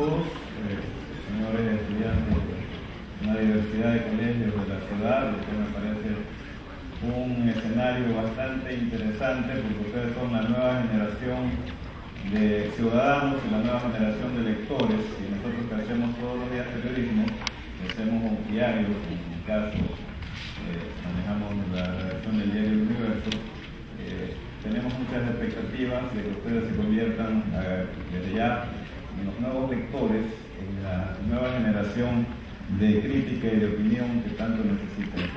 todos, señores estudiantes de una diversidad de colegios de la ciudad, que me parece un escenario bastante interesante porque ustedes son la nueva generación de ciudadanos y la nueva generación de lectores, y nosotros que hacemos todos los días periodismo, hacemos un diario, en mi caso manejamos la redacción del diario El Universo. Tenemos muchas expectativas de que ustedes se conviertan desde ya en los nuevos lectores, en la nueva generación de crítica y de opinión que tanto necesitan.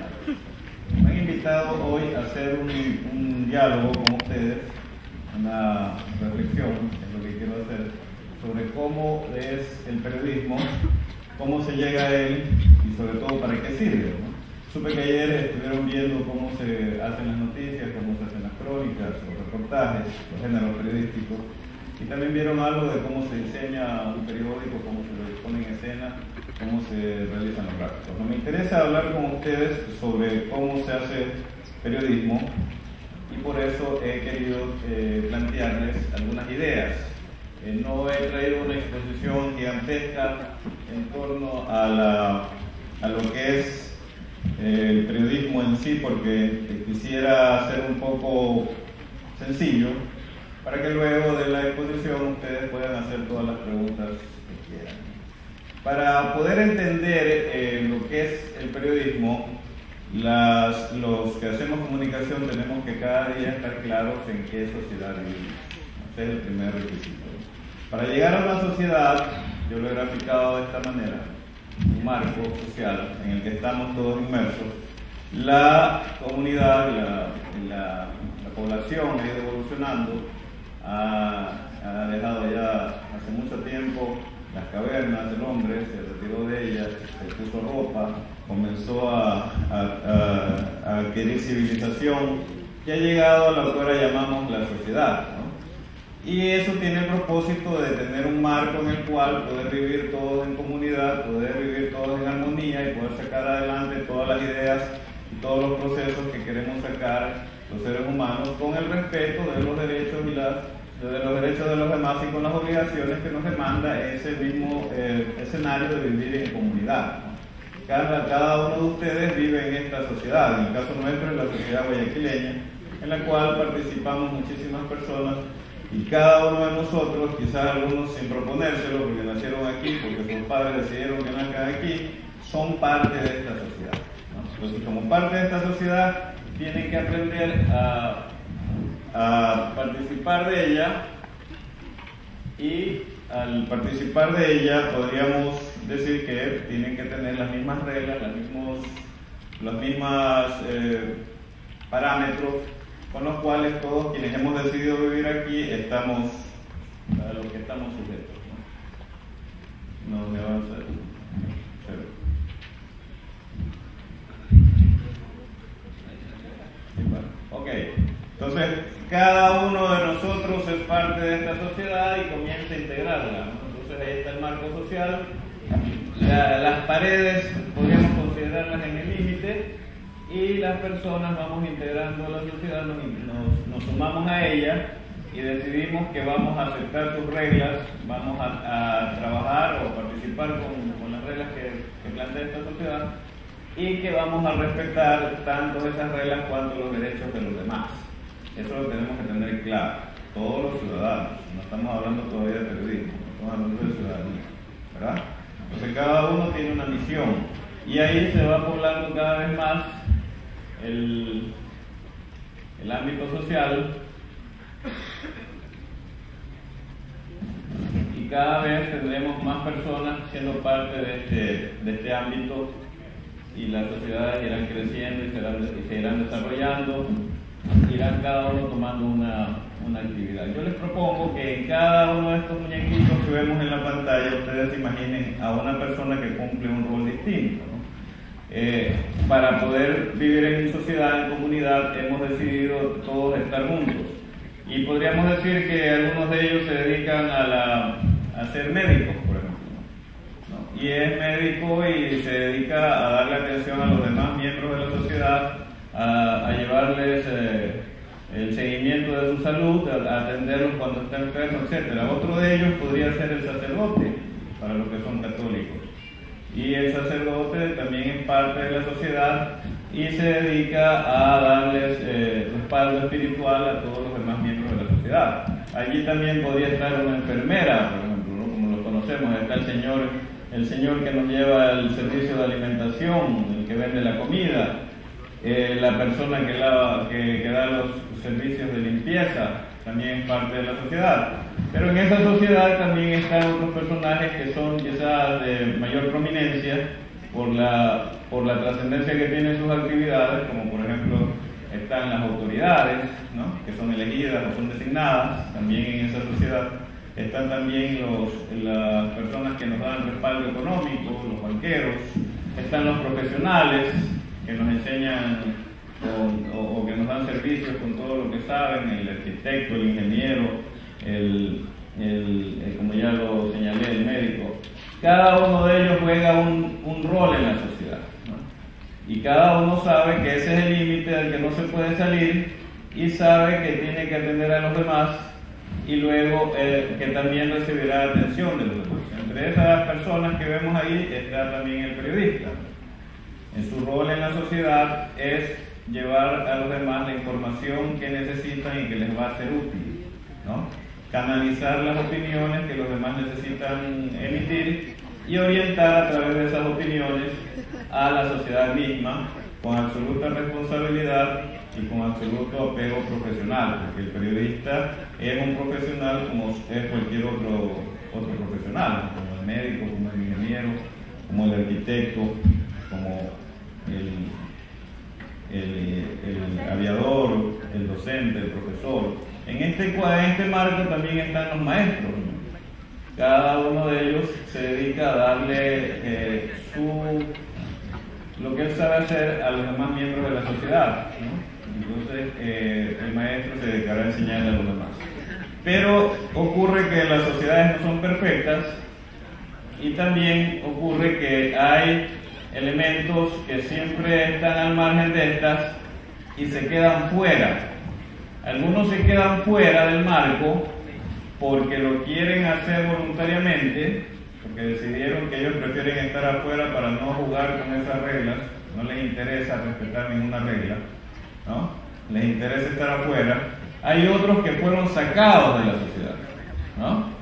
Me han invitado hoy a hacer un diálogo con ustedes, una reflexión, es lo que quiero hacer, sobre cómo es el periodismo, cómo se llega a él y sobre todo para qué sirve, ¿no? Supe que ayer estuvieron viendo cómo se hacen las noticias, cómo se hacen las crónicas, los reportajes, los géneros periodísticos, y también vieron algo de cómo se diseña un periódico, cómo se lo pone en escena, cómo se realizan los gráficos. Me interesa hablar con ustedes sobre cómo se hace periodismo y por eso he querido plantearles algunas ideas. No he traído una exposición gigantesca en torno a lo que es el periodismo en sí, porque quisiera hacer un poco sencillo para que luego de la exposición ustedes puedan hacer todas las preguntas que quieran. Para poder entender lo que es el periodismo, los que hacemos comunicación tenemos que cada día estar claros en qué sociedad vivimos. Ese es el primer requisito. Para llegar a una sociedad, yo lo he graficado de esta manera, un marco social en el que estamos todos inmersos. La comunidad, la población ha ido evolucionando, ha dejado ya hace mucho tiempo las cavernas, el hombre se retiró de ellas, se puso ropa, comenzó a adquirir civilización y ha llegado a lo que ahora llamamos la sociedad, ¿no? Y eso tiene el propósito de tener un marco en el cual poder vivir todos en comunidad, poder vivir todos en armonía y poder sacar adelante todas las ideas y todos los procesos que queremos sacar los seres humanos con el respeto de los derechos de los demás y con las obligaciones que nos demanda ese mismo escenario de vivir en comunidad, ¿no? Cada uno de ustedes vive en esta sociedad, en el caso nuestro es la sociedad guayaquileña, en la cual participamos muchísimas personas. Y cada uno de nosotros, quizás algunos sin proponérselo, porque nacieron aquí, porque sus padres decidieron que nazcan aquí, son parte de esta sociedad, ¿no? Entonces, como parte de esta sociedad, tienen que aprender a participar de ella, y al participar de ella, podríamos decir que tienen que tener las mismas reglas, los mismos parámetros con los cuales todos quienes hemos decidido vivir aquí estamos a lo que estamos sujetos, ¿no? No me va a hacer. Ok, entonces cada uno de nosotros es parte de esta sociedad y comienza a integrarla, ¿no? Entonces ahí está el marco social. Las paredes podríamos considerarlas en el límite, y las personas vamos integrando a la sociedad, nos sumamos a ella y decidimos que vamos a aceptar sus reglas, vamos a trabajar o participar con las reglas que plantea esta sociedad, y que vamos a respetar tanto esas reglas cuanto los derechos de los demás. Eso lo tenemos que tener claro, todos los ciudadanos. No estamos hablando todavía de periodismo, estamos hablando de ciudadanía, ¿verdad? Entonces cada uno tiene una misión y ahí se va poblando cada vez más el ámbito social, y cada vez tendremos más personas siendo parte de este ámbito, y las sociedades irán creciendo y se irán desarrollando, irán cada uno tomando una actividad. Yo les propongo que en cada uno de estos muñequitos que vemos en la pantalla ustedes imaginen a una persona que cumple un rol distinto, ¿no? Para poder vivir en sociedad, en comunidad, hemos decidido todos estar juntos. Y podríamos decir que algunos de ellos se dedican a ser médicos, por ejemplo, ¿no? Y es médico y se dedica a darle atención a los demás miembros de la sociedad, a llevarles el seguimiento de su salud, a atenderlos cuando están enfermos, etc. Otro de ellos podría ser el sacerdote, para los que son católicos. Y el sacerdote también es parte de la sociedad y se dedica a darles respaldo espiritual a todos los demás miembros de la sociedad. Allí también podría estar una enfermera, por ejemplo, ¿no? Como lo conocemos, está el señor que nos lleva el servicio de alimentación, el que vende la comida, la persona que da los servicios de limpieza, también es parte de la sociedad. Pero en esa sociedad también están otros personajes que son quizás de mayor prominencia por la trascendencia que tienen sus actividades, como por ejemplo están las autoridades, ¿no? Que son elegidas o son designadas también en esa sociedad. Están también las personas que nos dan respaldo económico, los banqueros. Están los profesionales que nos enseñan o que nos dan servicios con todo lo que saben, el arquitecto, el ingeniero, como ya lo señalé, el médico. Cada uno de ellos juega un rol en la sociedad, ¿no? Y cada uno sabe que ese es el límite del que no se puede salir y sabe que tiene que atender a los demás y luego que también recibirá atención de los demás. Entre esas personas que vemos ahí está también el periodista. En su rol en la sociedad es llevar a los demás la información que necesitan y que les va a ser útil, ¿no? Canalizar las opiniones que los demás necesitan emitir y orientar a través de esas opiniones a la sociedad misma con absoluta responsabilidad y con absoluto apego profesional, porque el periodista es un profesional como es cualquier otro profesional, como el médico, como el ingeniero, como el arquitecto, como el aviador, el docente, el profesor. En este marco también están los maestros, ¿no? Cada uno de ellos se dedica a darle lo que él sabe hacer a los demás miembros de la sociedad, ¿no? Entonces el maestro se dedicará a enseñarle a los demás. Pero ocurre que las sociedades no son perfectas y también ocurre que hay elementos que siempre están al margen de estas y se quedan fuera. Algunos se quedan fuera del marco porque lo quieren hacer voluntariamente, porque decidieron que ellos prefieren estar afuera para no jugar con esas reglas, no les interesa respetar ninguna regla, ¿no? Les interesa estar afuera. Hay otros que fueron sacados de la sociedad, ¿no?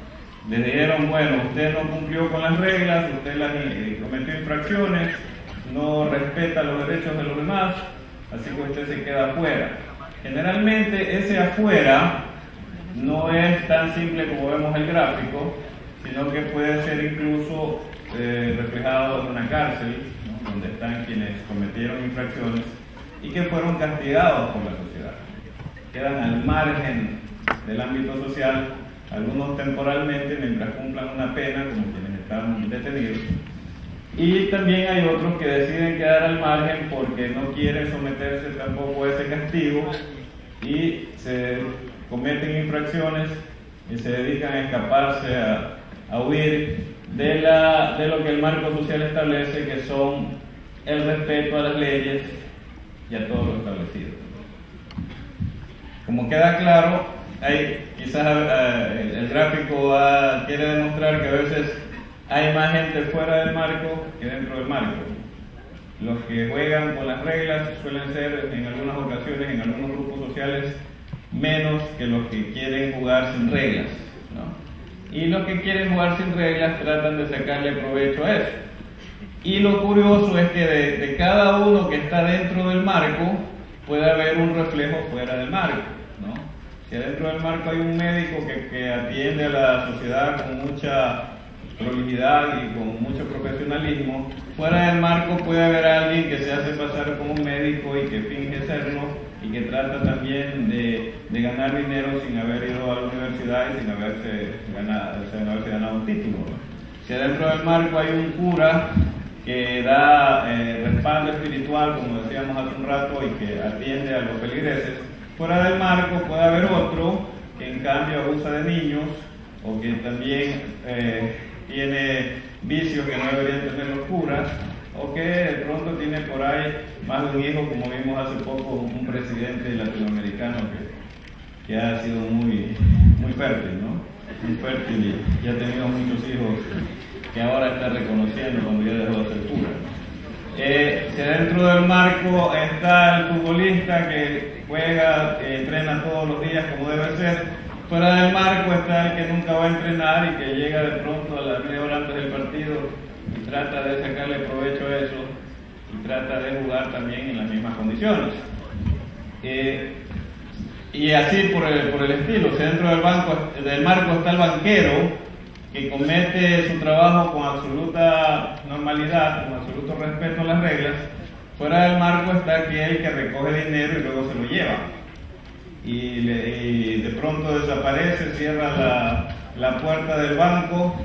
Les dijeron, bueno, usted no cumplió con las reglas, usted cometió infracciones, no respeta los derechos de los demás, así que usted se queda afuera. Generalmente ese afuera no es tan simple como vemos el gráfico, sino que puede ser incluso reflejado en una cárcel, ¿no? Donde están quienes cometieron infracciones y que fueron castigados por la sociedad. Quedan al margen del ámbito social, algunos temporalmente mientras cumplan una pena, como quienes están detenidos, y también hay otros que deciden quedar al margen porque no quieren someterse tampoco a ese castigo y se cometen infracciones y se dedican a escaparse, a huir de lo que el marco social establece, que son el respeto a las leyes y a todo lo establecido. Como queda claro, quizás el gráfico quiere demostrar que a veces hay más gente fuera del marco que dentro del marco. Los que juegan con las reglas suelen ser en algunas ocasiones, en algunos grupos sociales, menos que los que quieren jugar sin reglas, ¿no? Y los que quieren jugar sin reglas tratan de sacarle provecho a eso. Y lo curioso es que de cada uno que está dentro del marco puede haber un reflejo fuera del marco, ¿no? Si dentro del marco hay un médico que atiende a la sociedad con mucha prolijidad y con mucho profesionalismo, fuera del marco puede haber alguien que se hace pasar como un médico y que finge serlo y que trata también de ganar dinero sin haber ido a la universidad y sin haberse ganado un título, ¿no? Si dentro del marco hay un cura que da respaldo espiritual, como decíamos hace un rato, y que atiende a los feligreses, fuera del marco puede haber otro que en cambio abusa de niños o que también tiene vicios que no deberían tener los curas, o que de pronto tiene por ahí más de un hijo, como vimos hace poco un presidente latinoamericano que ha sido muy fértil, ¿no? Muy fértil y ha tenido muchos hijos que ahora está reconociendo cuando ya dejó de ser cura. Si dentro del marco está el futbolista que juega, entrena todos los días como debe ser, fuera del marco está el que nunca va a entrenar y que llega de pronto a la media hora antes del partido y trata de sacarle provecho a eso y trata de jugar también en las mismas condiciones. Y así por el estilo. Si dentro del marco está el banquero que comete su trabajo con absoluta normalidad, con absoluto respeto a las reglas, fuera del marco está aquel que recoge dinero y luego se lo lleva. Y de pronto desaparece, cierra la puerta del banco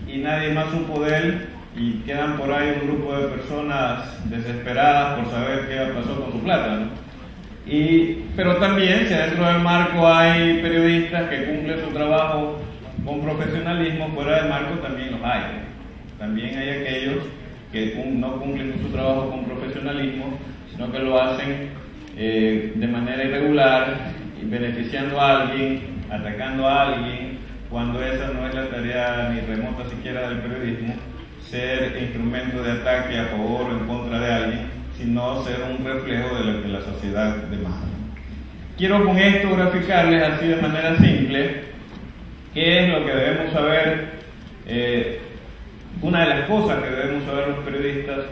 y nadie más supo de él, y quedan por ahí un grupo de personas desesperadas por saber qué pasó con su plata, ¿no? Pero también, si dentro del marco hay periodistas que cumplen su trabajo con profesionalismo, fuera del marco también los hay. También hay aquellos que no cumplen su trabajo con profesionalismo, sino que lo hacen de manera irregular, beneficiando a alguien, atacando a alguien, cuando esa no es la tarea ni remota siquiera del periodismo, ser instrumento de ataque a favor o en contra de alguien, sino ser un reflejo de lo que la sociedad demanda. Quiero con esto graficarles así de manera simple qué es lo que debemos saber, una de las cosas que debemos saber los periodistas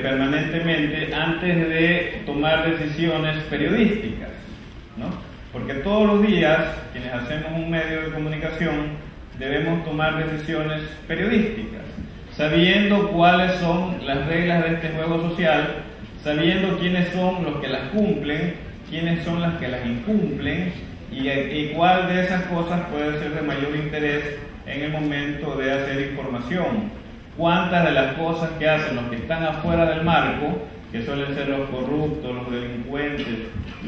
permanentemente antes de tomar decisiones periodísticas, ¿no? Porque todos los días, quienes hacemos un medio de comunicación, debemos tomar decisiones periodísticas, sabiendo cuáles son las reglas de este juego social, sabiendo quiénes son los que las cumplen, quiénes son las que las incumplen, y cuál de esas cosas puede ser de mayor interés en el momento de hacer información. Cuántas de las cosas que hacen los que están afuera del marco, que suelen ser los corruptos, los delincuentes,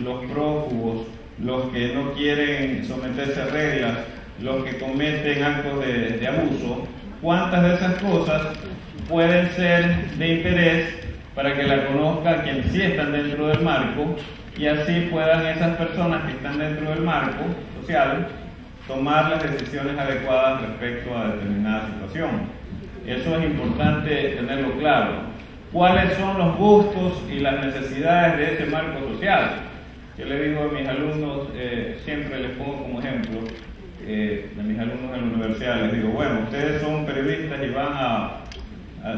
los prófugos, los que no quieren someterse a reglas, los que cometen actos de abuso, cuántas de esas cosas pueden ser de interés para que la conozcan quienes sí están dentro del marco, y así puedan esas personas que están dentro del marco social tomar las decisiones adecuadas respecto a determinada situación. Eso es importante tenerlo claro. ¿Cuáles son los gustos y las necesidades de ese marco social? Yo le digo a mis alumnos, siempre les pongo como ejemplo, de mis alumnos en la universidad, les digo, bueno, ustedes son periodistas y van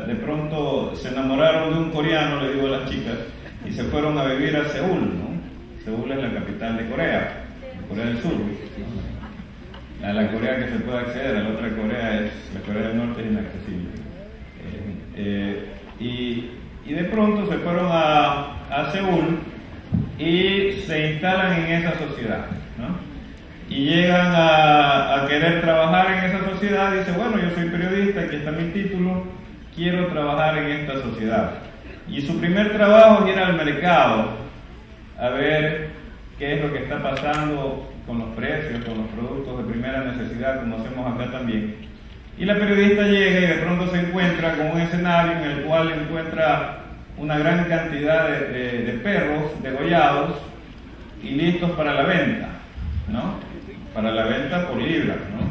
de pronto se enamoraron de un coreano, le digo a las chicas, y se fueron a vivir a Seúl, ¿no? Seúl es la capital de Corea del Sur. La Corea que se puede acceder, a la otra Corea la Corea del Norte es inaccesible. Y de pronto se fueron a Seúl y se instalan en esa sociedad, ¿no? Y llegan a querer trabajar en esa sociedad y dicen, bueno, yo soy periodista, aquí está mi título, quiero trabajar en esta sociedad. Y su primer trabajo es ir al mercado a ver qué es lo que está pasando con los precios, con los productos de primera necesidad, como hacemos acá también. Y la periodista llega y de pronto se encuentra con un escenario en el cual encuentra una gran cantidad de perros degollados y listos para la venta, ¿no? Para la venta por libra, ¿no?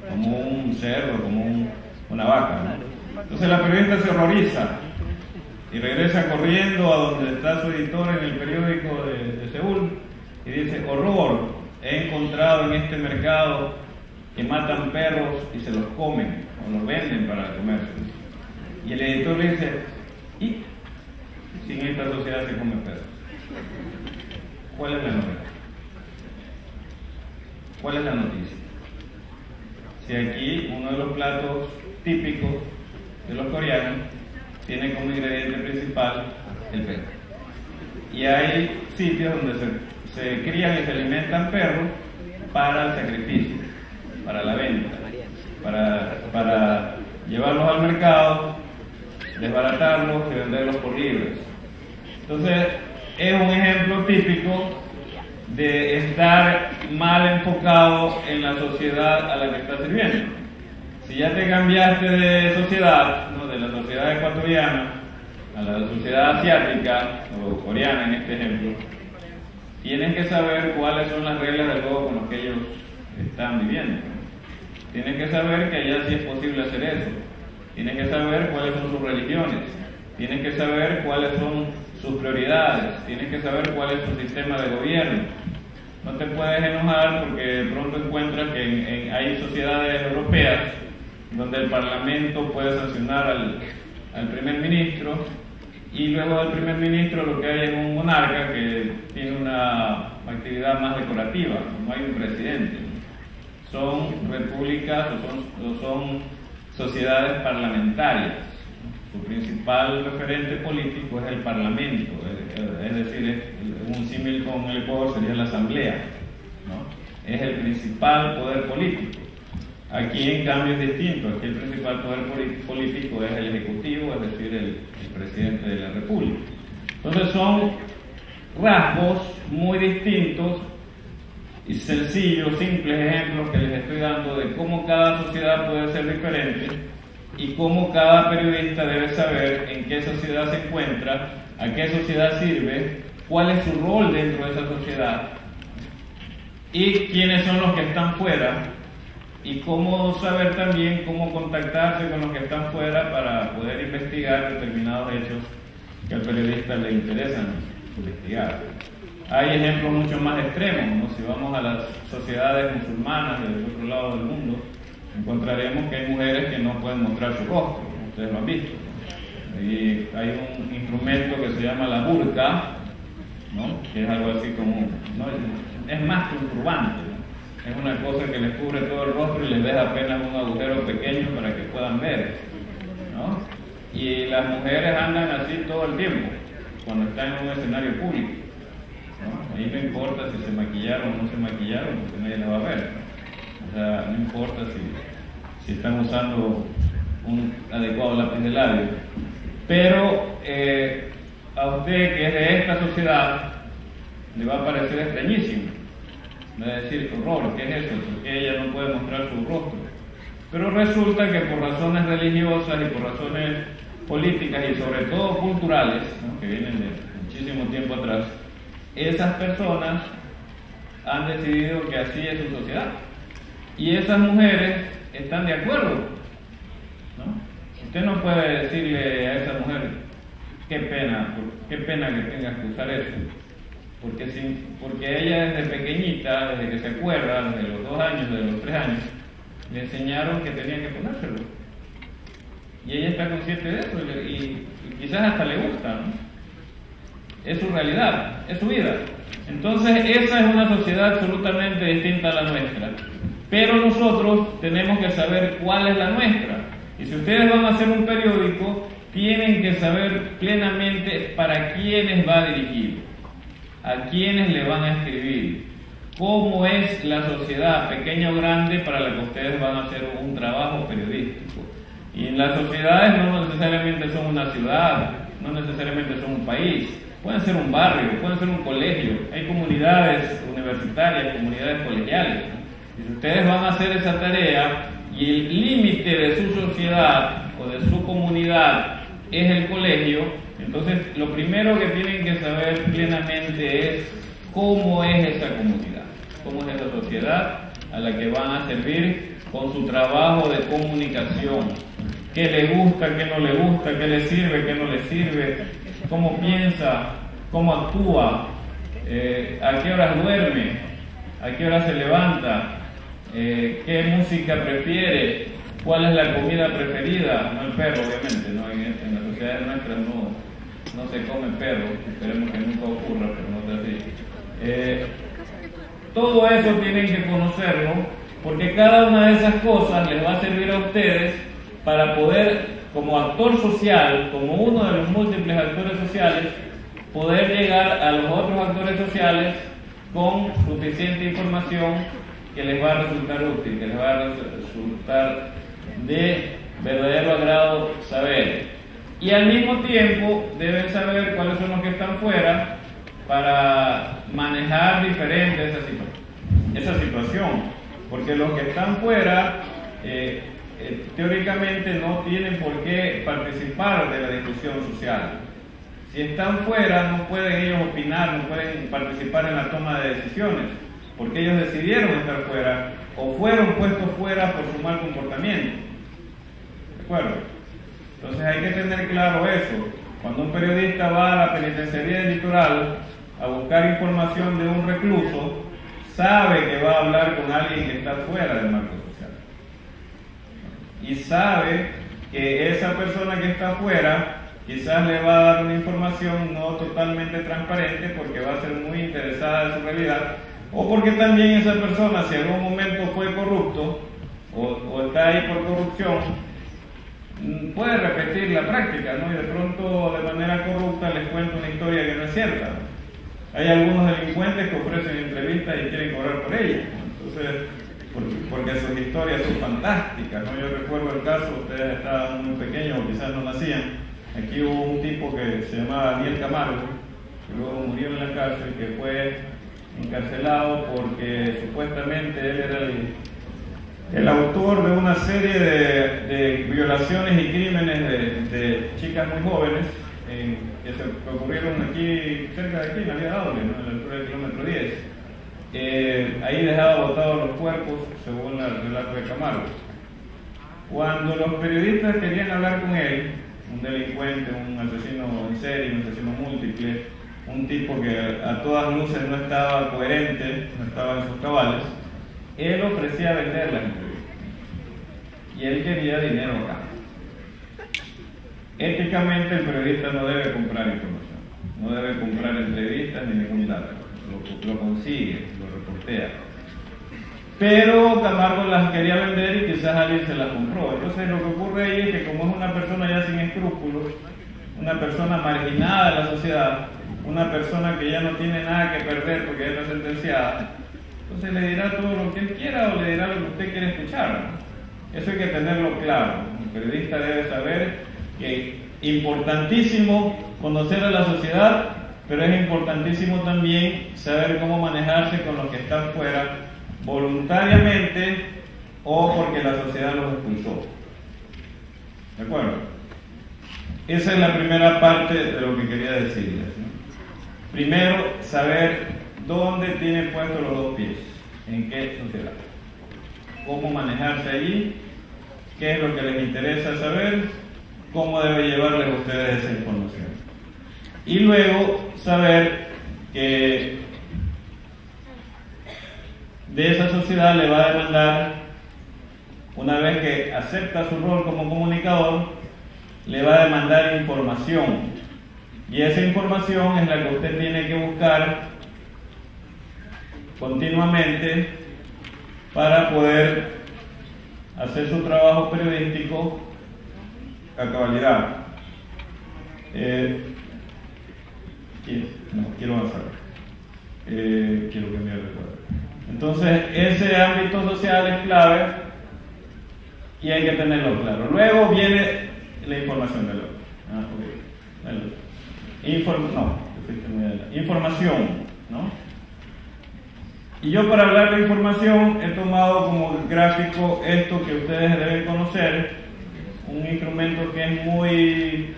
Como un cerdo, como una vaca, ¿no? Entonces la periodista se horroriza y regresa corriendo a donde está su editor en el periódico de Seúl y dice, horror, he encontrado en este mercado que matan perros y se los comen o los venden para comerse. Y el editor le dice, ¿y si en esta sociedad se comen perros? ¿Cuál es la novedad? ¿Cuál es la noticia? Si aquí uno de los platos típicos de los coreanos tiene como ingrediente principal el perro. Y hay sitios donde se crían y se alimentan perros para el sacrificio, para la venta, para llevarlos al mercado, desbaratarlos y venderlos por libres. Entonces, es un ejemplo típico de estar mal enfocado en la sociedad a la que estás sirviendo. Si ya te cambiaste de sociedad, ¿no? De la sociedad ecuatoriana a la sociedad asiática o coreana en este ejemplo, tienes que saber cuáles son las reglas del juego con las que ellos están viviendo. tienes que saber que allá sí es posible hacer eso, tienes que saber cuáles son sus religiones, tienes que saber cuáles son sus prioridades, tienes que saber cuál es su sistema de gobierno. No te puedes enojar porque de pronto encuentras que hay sociedades europeas donde el Parlamento puede sancionar al primer ministro, y luego del primer ministro lo que hay es un monarca que tiene una actividad más decorativa, no hay un presidente. Son repúblicas o son sociedades parlamentarias. Su principal referente político es el Parlamento, es decir, un símil con el Ecuador sería la Asamblea, ¿no? Es el principal poder político. Aquí en cambio es distinto, aquí el principal poder político es el Ejecutivo, es decir, el presidente de la República. Entonces son rasgos muy distintos y sencillos, simples ejemplos que les estoy dando de cómo cada sociedad puede ser diferente y cómo cada periodista debe saber en qué sociedad se encuentra, a qué sociedad sirve, cuál es su rol dentro de esa sociedad y quiénes son los que están fuera, y cómo saber también cómo contactarse con los que están fuera para poder investigar determinados hechos que al periodista le interesan investigar. Hay ejemplos mucho más extremos, ¿no? Si vamos a las sociedades musulmanas del otro lado del mundo, encontraremos que hay mujeres que no pueden mostrar su rostro, ¿no? Ustedes lo han visto, ¿no? Y hay un instrumento que se llama la burka, ¿no? Que es algo así como, ¿no? Es más que un turbante, ¿no? Es una cosa que les cubre todo el rostro y les deja apenas un agujero pequeño para que puedan ver, ¿no? Y las mujeres andan así todo el tiempo, cuando están en un escenario público, ¿no? Ahí no importa si se maquillaron o no se maquillaron, porque nadie las va a ver, ¿no? O sea, no importa si están usando un adecuado lápiz de labio. Pero a usted que es de esta sociedad, le va a parecer extrañísimo. Va a decir, horror, ¿qué es eso? Porque ella no puede mostrar su rostro. Pero resulta que por razones religiosas y por razones políticas y sobre todo culturales, ¿no? Que vienen de muchísimo tiempo atrás, esas personas han decidido que así es su sociedad. Y esas mujeres están de acuerdo, ¿no? Usted no puede decirle a esa mujer, qué pena que tengas que usar eso. Porque ella desde pequeñita, desde que se acuerda, desde los 2 años, desde los 3 años, le enseñaron que tenía que ponérselo. Y ella está consciente de eso y quizás hasta le gusta, ¿no? Es su realidad, es su vida. Entonces esa es una sociedad absolutamente distinta a la nuestra. Pero nosotros tenemos que saber cuál es la nuestra. Y si ustedes van a hacer un periódico, tienen que saber plenamente para quiénes va dirigido, a quiénes le van a escribir, cómo es la sociedad, pequeña o grande, para la que ustedes van a hacer un trabajo periodístico. Y las sociedades no necesariamente son una ciudad, no necesariamente son un país, pueden ser un barrio, pueden ser un colegio, hay comunidades universitarias, comunidades colegiales, ¿no? Y si ustedes van a hacer esa tarea y el límite de su sociedad o de su comunidad es el colegio, entonces lo primero que tienen que saber plenamente es cómo es esa comunidad, cómo es esa sociedad a la que van a servir con su trabajo de comunicación, qué le gusta, qué no le gusta, qué le sirve, qué no le sirve, cómo piensa, cómo actúa, a qué horas duerme, a qué horas se levanta, qué música prefiere, cuál es la comida preferida, no el perro obviamente, ¿no? En las sociedades nuestras no se come perro, esperemos que nunca ocurra, pero no es así. Todo eso tienen que conocerlo, porque cada una de esas cosas les va a servir a ustedes para poder, como actor social, como uno de los múltiples actores sociales, poder llegar a los otros actores sociales con suficiente información que les va a resultar útil, que les va a resultar de verdadero agrado saber. Y al mismo tiempo deben saber cuáles son los que están fuera para manejar diferente esa situación, porque los que están fuera teóricamente no tienen por qué participar de la discusión social. Si están fuera no pueden ellos opinar, no pueden participar en la toma de decisiones, porque ellos decidieron estar fuera o fueron puestos fuera por su mal comportamiento. ¿De acuerdo? Entonces hay que tener claro eso. Cuando un periodista va a la penitenciaría del Litoral a buscar información de un recluso, sabe que va a hablar con alguien que está fuera del marco social. Y sabe que esa persona que está fuera quizás le va a dar una información no totalmente transparente porque va a ser muy interesada en su realidad, o porque también esa persona, si en algún momento fue corrupto o está ahí por corrupción, puede repetir la práctica, ¿no? Y de pronto de manera corrupta les cuenta una historia que no es cierta. Hay algunos delincuentes que ofrecen entrevistas y quieren cobrar por ellas, ¿no? Entonces, porque sus historias son fantásticas, ¿no? Yo recuerdo el caso, ustedes estaban muy pequeños o quizás no nacían. Aquí hubo un tipo que se llamaba Daniel Camargo, que luego murió en la cárcel, que fue encarcelado porque supuestamente él era el autor de una serie de violaciones y crímenes de chicas muy jóvenes que se ocurrieron aquí, cerca de aquí, en la vía Daule, ¿no? En la altura del kilómetro 10. Ahí dejaba botados los cuerpos, según el relato de Camargo. Cuando los periodistas querían hablar con él, un delincuente, un asesino en serie, un asesino múltiple, un tipo que a todas luces no estaba coherente, no estaba en sus cabales, él ofrecía vender las entrevistas y él quería dinero acá. Éticamente el periodista no debe comprar información, no debe comprar entrevistas ni ningún dato, lo consigue, lo reportea. Pero Camargo las quería vender y quizás alguien se las compró. Entonces lo que ocurre ahí es que como es una persona ya sin escrúpulos, una persona marginada de la sociedad, una persona que ya no tiene nada que perder porque ya está sentenciada, entonces le dirá todo lo que él quiera o le dirá lo que usted quiere escuchar. Eso hay que tenerlo claro. El periodista debe saber que es importantísimo conocer a la sociedad, pero es importantísimo también saber cómo manejarse con los que están fuera, voluntariamente o porque la sociedad los expulsó. ¿De acuerdo? Esa es la primera parte de lo que quería decirles, ¿no? Primero, saber dónde tienen puestos los dos pies, en qué sociedad, cómo manejarse allí, qué es lo que les interesa saber, cómo debe llevarles a ustedes esa información. Y luego saber que de esa sociedad le va a demandar, una vez que acepta su rol como comunicador, le va a demandar información. Y esa información es la que usted tiene que buscar continuamente para poder hacer su trabajo periodístico a cabalidad. Quiero avanzar. Quiero cambiar de cuadro. Entonces, ese ámbito social es clave y hay que tenerlo claro. Luego viene la información del otro. Información, ¿no? Y yo, para hablar de información, he tomado como gráfico esto que ustedes deben conocer, un instrumento que es muy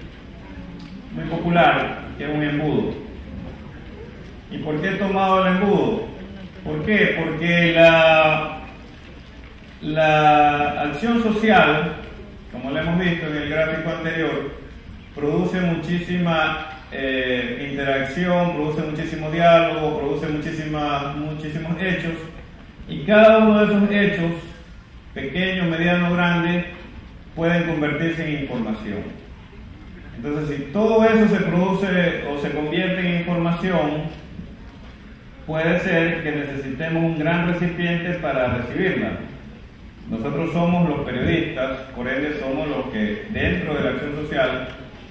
popular, que es un embudo. ¿Y por qué he tomado el embudo? ¿Por qué? Porque la acción social, como lo hemos visto en el gráfico anterior, produce muchísima interacción, produce muchísimo diálogo, produce muchísimos hechos, y cada uno de esos hechos, pequeños, medianos, grandes, pueden convertirse en información. Entonces, si todo eso se produce o se convierte en información, puede ser que necesitemos un gran recipiente para recibirla. Nosotros somos los periodistas, por ende somos los que dentro de la acción social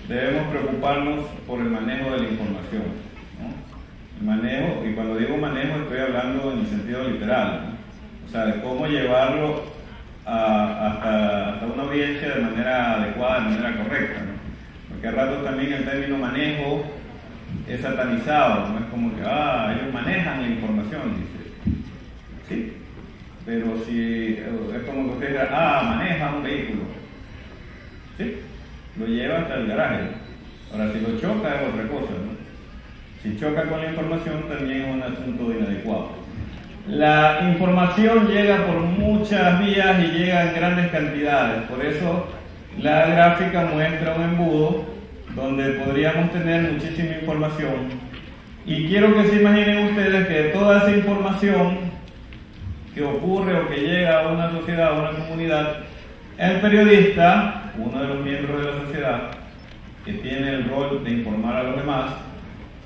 debemos preocuparnos por el manejo de la información, ¿no? El manejo, y cuando digo manejo estoy hablando en el sentido literal, ¿no? O sea, de cómo llevarlo hasta una audiencia de manera adecuada, de manera correcta, ¿no? Porque a ratos también el término manejo es satanizado, no es como que ellos manejan la información, dice. Sí, pero si es como que usted diga, maneja un vehículo, sí, lo lleva hasta el garaje. Ahora, si lo choca es otra cosa, ¿no? Si choca con la información también es un asunto inadecuado. La información llega por muchas vías y llega en grandes cantidades. Por eso la gráfica muestra un embudo donde podríamos tener muchísima información. Y quiero que se imaginen ustedes que toda esa información que ocurre o que llega a una sociedad, a una comunidad, el periodista, uno de los miembros de la sociedad, que tiene el rol de informar a los demás,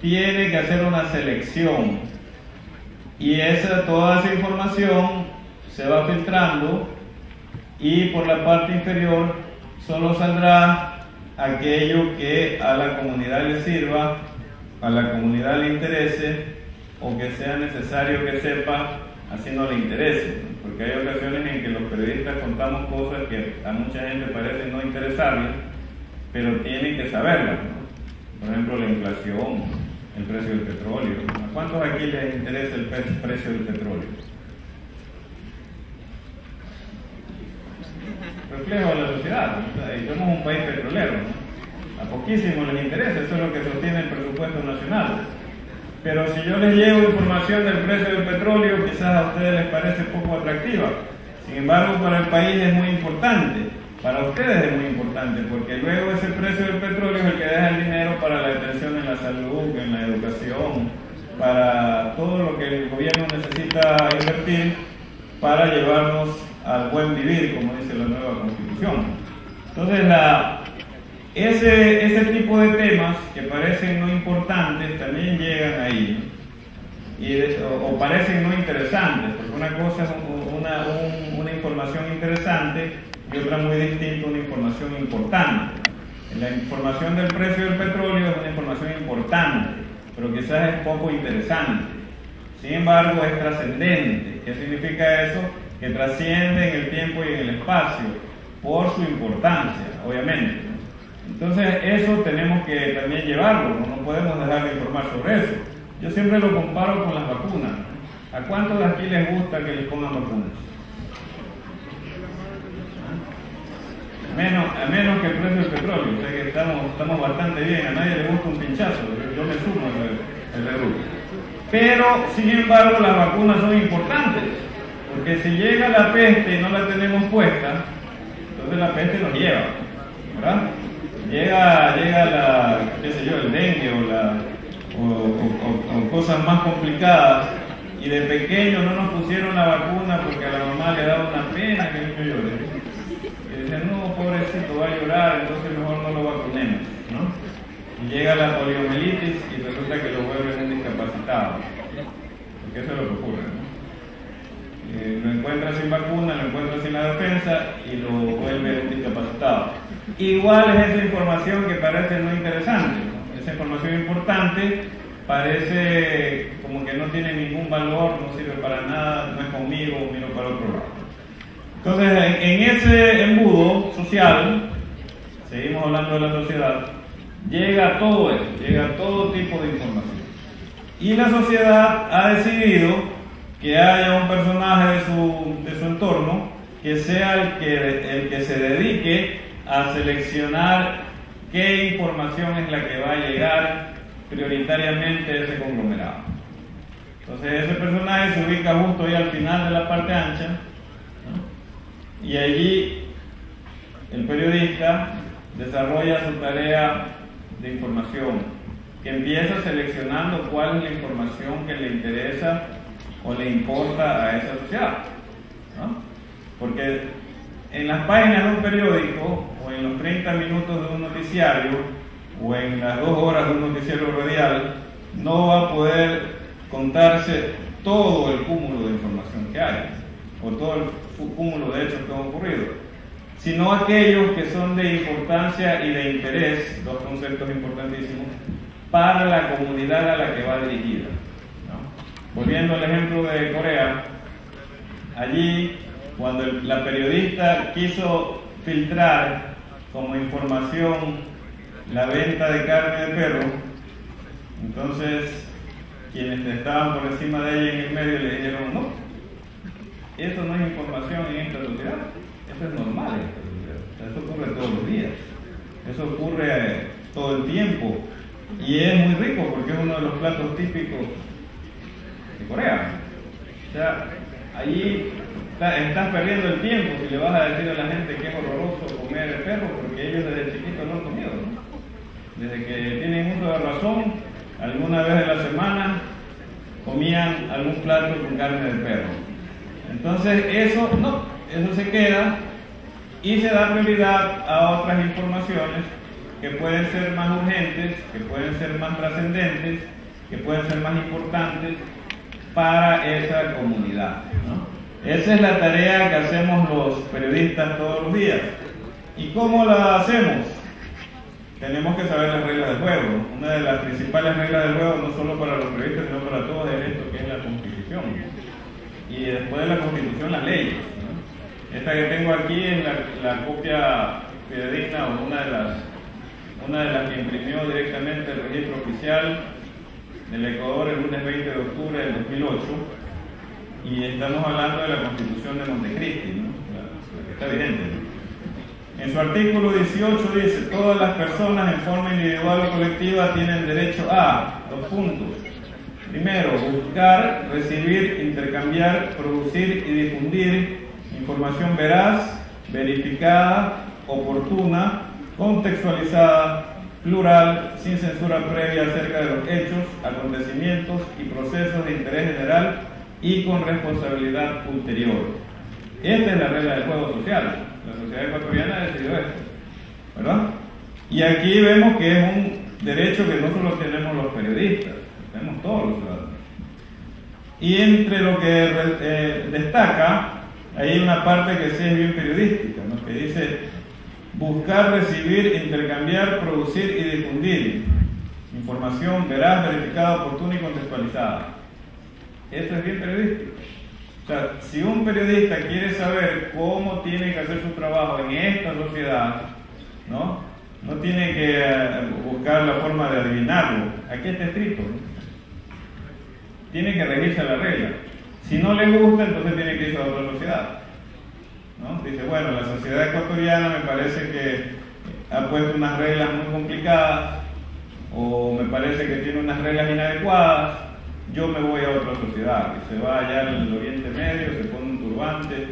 tiene que hacer una selección. Y toda esa información se va filtrando y por la parte inferior solo saldrá aquello que a la comunidad le sirva, a la comunidad le interese o que sea necesario que sepa, así no le interese. Porque hay ocasiones en que los periodistas contamos cosas que a mucha gente parece no interesarles, pero tienen que saberlas, ¿no? Por ejemplo, la inflación, el precio del petróleo. ¿A cuántos aquí les interesa el precio del petróleo? Reflejo de la sociedad, ¿no? Y somos un país petrolero, ¿no? A poquísimos les interesa, eso es lo que sostiene el presupuesto nacional. Pero si yo les llevo información del precio del petróleo, quizás a ustedes les parece poco atractiva. Sin embargo, para el país es muy importante. Para ustedes es muy importante, porque luego ese precio del petróleo es el que deja el dinero para la atención en la salud, en la educación, para todo lo que el gobierno necesita invertir para llevarnos al buen vivir, como dice la nueva Constitución. Entonces, ese tipo de temas que parecen no importantes también llegan ahí, o parecen no interesantes, porque una cosa es una información interesante y otra muy distinta, una información importante. La información del precio del petróleo es una información importante, pero quizás es poco interesante. Sin embargo, es trascendente. ¿Qué significa eso? Que trasciende en el tiempo y en el espacio, por su importancia, obviamente. Entonces, eso tenemos que también llevarlo, no podemos dejar de informar sobre eso. Yo siempre lo comparo con las vacunas. ¿A cuántos de aquí les gusta que les pongan vacunas? A menos que el precio del petróleo, o sea que estamos bastante bien, a nadie le gusta un pinchazo, yo me sumo al grupo. Pero, sin embargo, las vacunas son importantes, porque si llega la peste y no la tenemos puesta, entonces la peste nos lleva, ¿verdad? Llega el dengue o cosas más complicadas, y de pequeño no nos pusieron la vacuna porque a la mamá le daba una pena que el niño llore. Dicen, no, pobrecito, va a llorar, entonces mejor no lo vacunemos, ¿no? Y llega la poliomielitis y resulta que lo vuelven un discapacitado, porque eso es lo que ocurre, ¿no? Lo encuentra sin vacuna, lo encuentra sin la defensa y lo vuelve un discapacitado. Igual es esa información que parece no interesante, ¿no? Esa información importante parece como que no tiene ningún valor, no sirve para nada, no es conmigo, miro para otro lado. Entonces, en ese embudo social, seguimos hablando de la sociedad, llega todo eso, llega todo tipo de información. Y la sociedad ha decidido que haya un personaje de su entorno que sea el que se dedique a seleccionar qué información es la que va a llegar prioritariamente a ese conglomerado. Entonces, ese personaje se ubica justo ahí al final de la parte ancha, ¿no? Y allí el periodista desarrolla su tarea de información, que empieza seleccionando cuál es la información que le interesa o le importa a esa sociedad, ¿no? Porque en las páginas de un periódico, o en los 30 minutos de un noticiario, o en las 2 horas de un noticiario radial, no va a poder contarse todo el cúmulo de información que hay, o todo el cúmulo de hechos que han ocurrido, sino aquellos que son de importancia y de interés, dos conceptos importantísimos, para la comunidad a la que va dirigida, ¿no? Volviendo al ejemplo de Corea, allí cuando la periodista quiso filtrar como información la venta de carne de perro, entonces quienes estaban por encima de ella en el medio le dijeron, no, eso no es información en esta sociedad, eso es normal en esta sociedad, eso ocurre todos los días, eso ocurre todo el tiempo y es muy rico porque es uno de los platos típicos de Corea. sea, allí estás perdiendo el tiempo si le vas a decir a la gente que es horroroso comer perro, porque ellos desde chiquitos lo han comido, ¿no? Desde que tienen uso de razón, alguna vez de la semana comían algún plato con carne de perro. Entonces eso se queda y se da prioridad a otras informaciones que pueden ser más urgentes, que pueden ser más trascendentes, que pueden ser más importantes para esa comunidad, ¿no? Esa es la tarea que hacemos los periodistas todos los días. ¿Y cómo la hacemos? Tenemos que saber las reglas del juego. Una de las principales reglas del juego, no solo para los periodistas, sino para todos, es esto que es la Constitución. Y después de la Constitución, las leyes, ¿no? Esta que tengo aquí es la copia fidedigna, o una de las que imprimió directamente el registro oficial del Ecuador el lunes 20 de octubre del 2008, y estamos hablando de la Constitución de Montecristi, ¿no? La que está vigente, ¿no? En su artículo 18 dice: todas las personas en forma individual o colectiva tienen derecho a, 2 puntos. Primero, buscar, recibir, intercambiar, producir y difundir información veraz, verificada, oportuna, contextualizada, plural, sin censura previa acerca de los hechos, acontecimientos y procesos de interés general y con responsabilidad ulterior. Esta es la regla del juego social. La sociedad ecuatoriana ha decidido esto, ¿verdad? Y aquí vemos que es un derecho que no solo tenemos los periodistas, tenemos todos los ciudadanos. Y entre lo que destaca, hay una parte que sí es bien periodística, ¿no? Que dice: buscar, recibir, intercambiar, producir y difundir información veraz, verificada, oportuna y contextualizada. Eso es bien periodístico. O sea, si un periodista quiere saber cómo tiene que hacer su trabajo en esta sociedad, no tiene que buscar la forma de adivinarlo. Aquí está escrito, ¿no? Tiene que regirse la regla. Si no le gusta, entonces tiene que irse a otra sociedad, ¿no? Dice: bueno, la sociedad ecuatoriana me parece que ha puesto unas reglas muy complicadas, o me parece que tiene unas reglas inadecuadas, yo me voy a otra sociedad. Y se va allá al Oriente Medio, se pone un turbante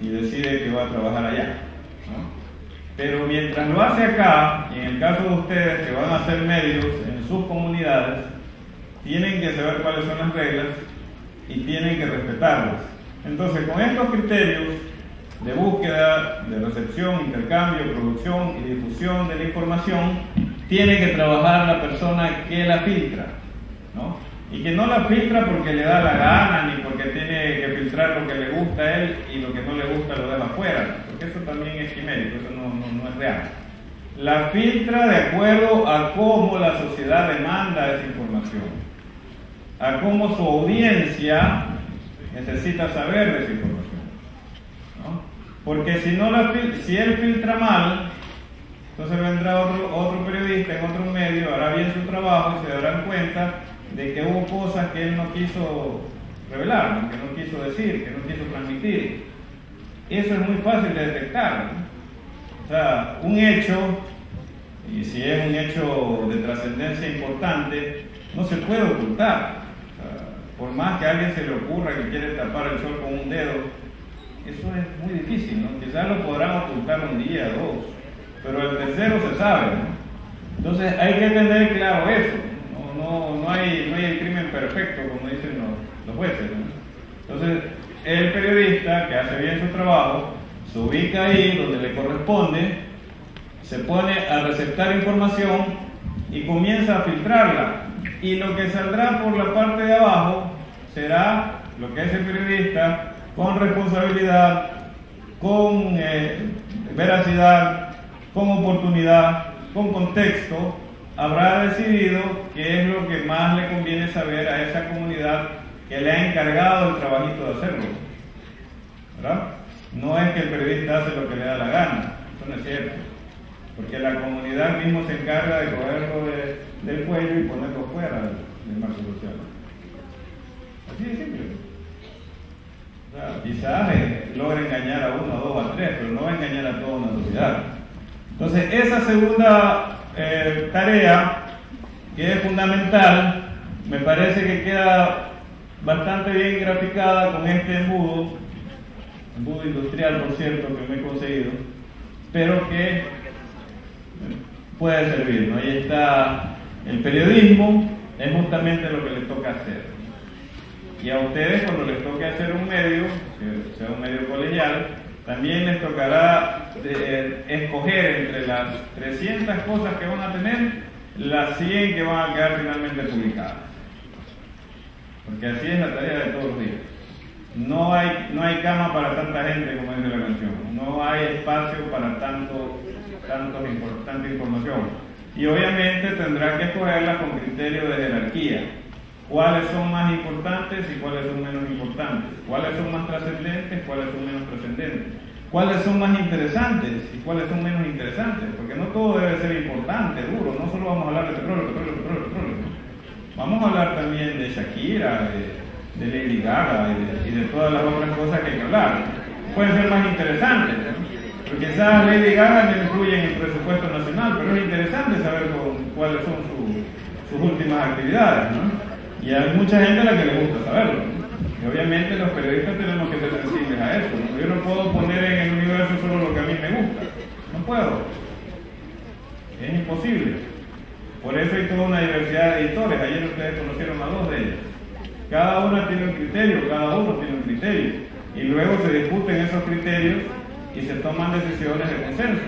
y decide que va a trabajar allá, ¿no? Pero mientras lo hace acá, y en el caso de ustedes que van a hacer medios en sus comunidades, tienen que saber cuáles son las reglas y tienen que respetarlas. Entonces, con estos criterios de búsqueda, de recepción, intercambio, producción y difusión de la información, tiene que trabajar la persona que la filtra, ¿no? Y que no la filtra porque le da la gana, ni porque tiene que filtrar lo que le gusta a él y lo que no le gusta lo deja afuera, porque eso también es quimérico, eso no es real. La filtra de acuerdo a cómo la sociedad demanda esa información, a cómo su audiencia necesita saber de esa información, ¿no? Porque si él filtra mal, entonces vendrá otro periodista en otro medio, hará bien su trabajo y se darán cuenta de que hubo cosas que él no quiso revelar, ¿no? Que no quiso decir, que no quiso transmitir. Eso es muy fácil de detectar, ¿no? O sea, un hecho, y si es un hecho de trascendencia importante, no se puede ocultar. O sea, por más que a alguien se le ocurra que quiere tapar el sol con un dedo, eso es muy difícil, ¿no? Quizás lo podrán ocultar un día, 2, pero el tercero se sabe, ¿no? Entonces hay que tener claro eso. No hay el crimen perfecto, como dicen los jueces, ¿no? Entonces, el periodista que hace bien su trabajo se ubica ahí donde le corresponde, se pone a receptar información y comienza a filtrarla. Y lo que saldrá por la parte de abajo será lo que ese periodista, con responsabilidad, con veracidad, con oportunidad, con contexto, habrá decidido qué es lo que más le conviene saber a esa comunidad que le ha encargado el trabajito de hacerlo, ¿verdad? No es que el periodista hace lo que le da la gana, eso no es cierto, porque la comunidad mismo se encarga de cogerlo del cuello y ponerlo fuera del marco social. Así de simple. O sea, quizás logra engañar a 1, a 2, a 3, pero no va a engañar a toda una sociedad. Entonces, esa segunda tarea, que es fundamental, me parece que queda bastante bien graficada con este embudo industrial, por cierto, que me he conseguido, pero que puede servir, ¿no? Ahí está, el periodismo es justamente lo que les toca hacer. Y a ustedes, cuando les toque hacer un medio, que sea un medio colegial, también les tocará escoger entre las 300 cosas que van a tener, las 100 que van a quedar finalmente publicadas. Porque así es la tarea de todos los días. No hay cama para tanta gente, como dice la canción. No hay espacio para tanta información. Y obviamente tendrá que escogerla con criterio de jerarquía. ¿Cuáles son más importantes y cuáles son menos importantes? ¿Cuáles son más trascendentes? ¿Cuáles son menos trascendentes? ¿Cuáles son más interesantes y cuáles son menos interesantes? Porque no todo debe ser importante, duro. No solo vamos a hablar de petróleo. Vamos a hablar también de Shakira, de Lady Gaga y de todas las otras cosas que hay que hablar. Pueden ser más interesantes, ¿no? Porque quizás Lady Gaga no influye en el presupuesto nacional, pero es interesante saber cuáles son sus últimas actividades, ¿no? Y hay mucha gente a la que le gusta saberlo, ¿no? Y obviamente los periodistas tenemos que ser sensibles a eso, ¿no? Yo no puedo poner en el universo solo lo que a mí me gusta, no puedo, es imposible. Por eso hay toda una diversidad de editores. Ayer ustedes conocieron a 2 de ellos. Cada una tiene un criterio, cada uno tiene un criterio, y luego se discuten esos criterios y se toman decisiones de consenso.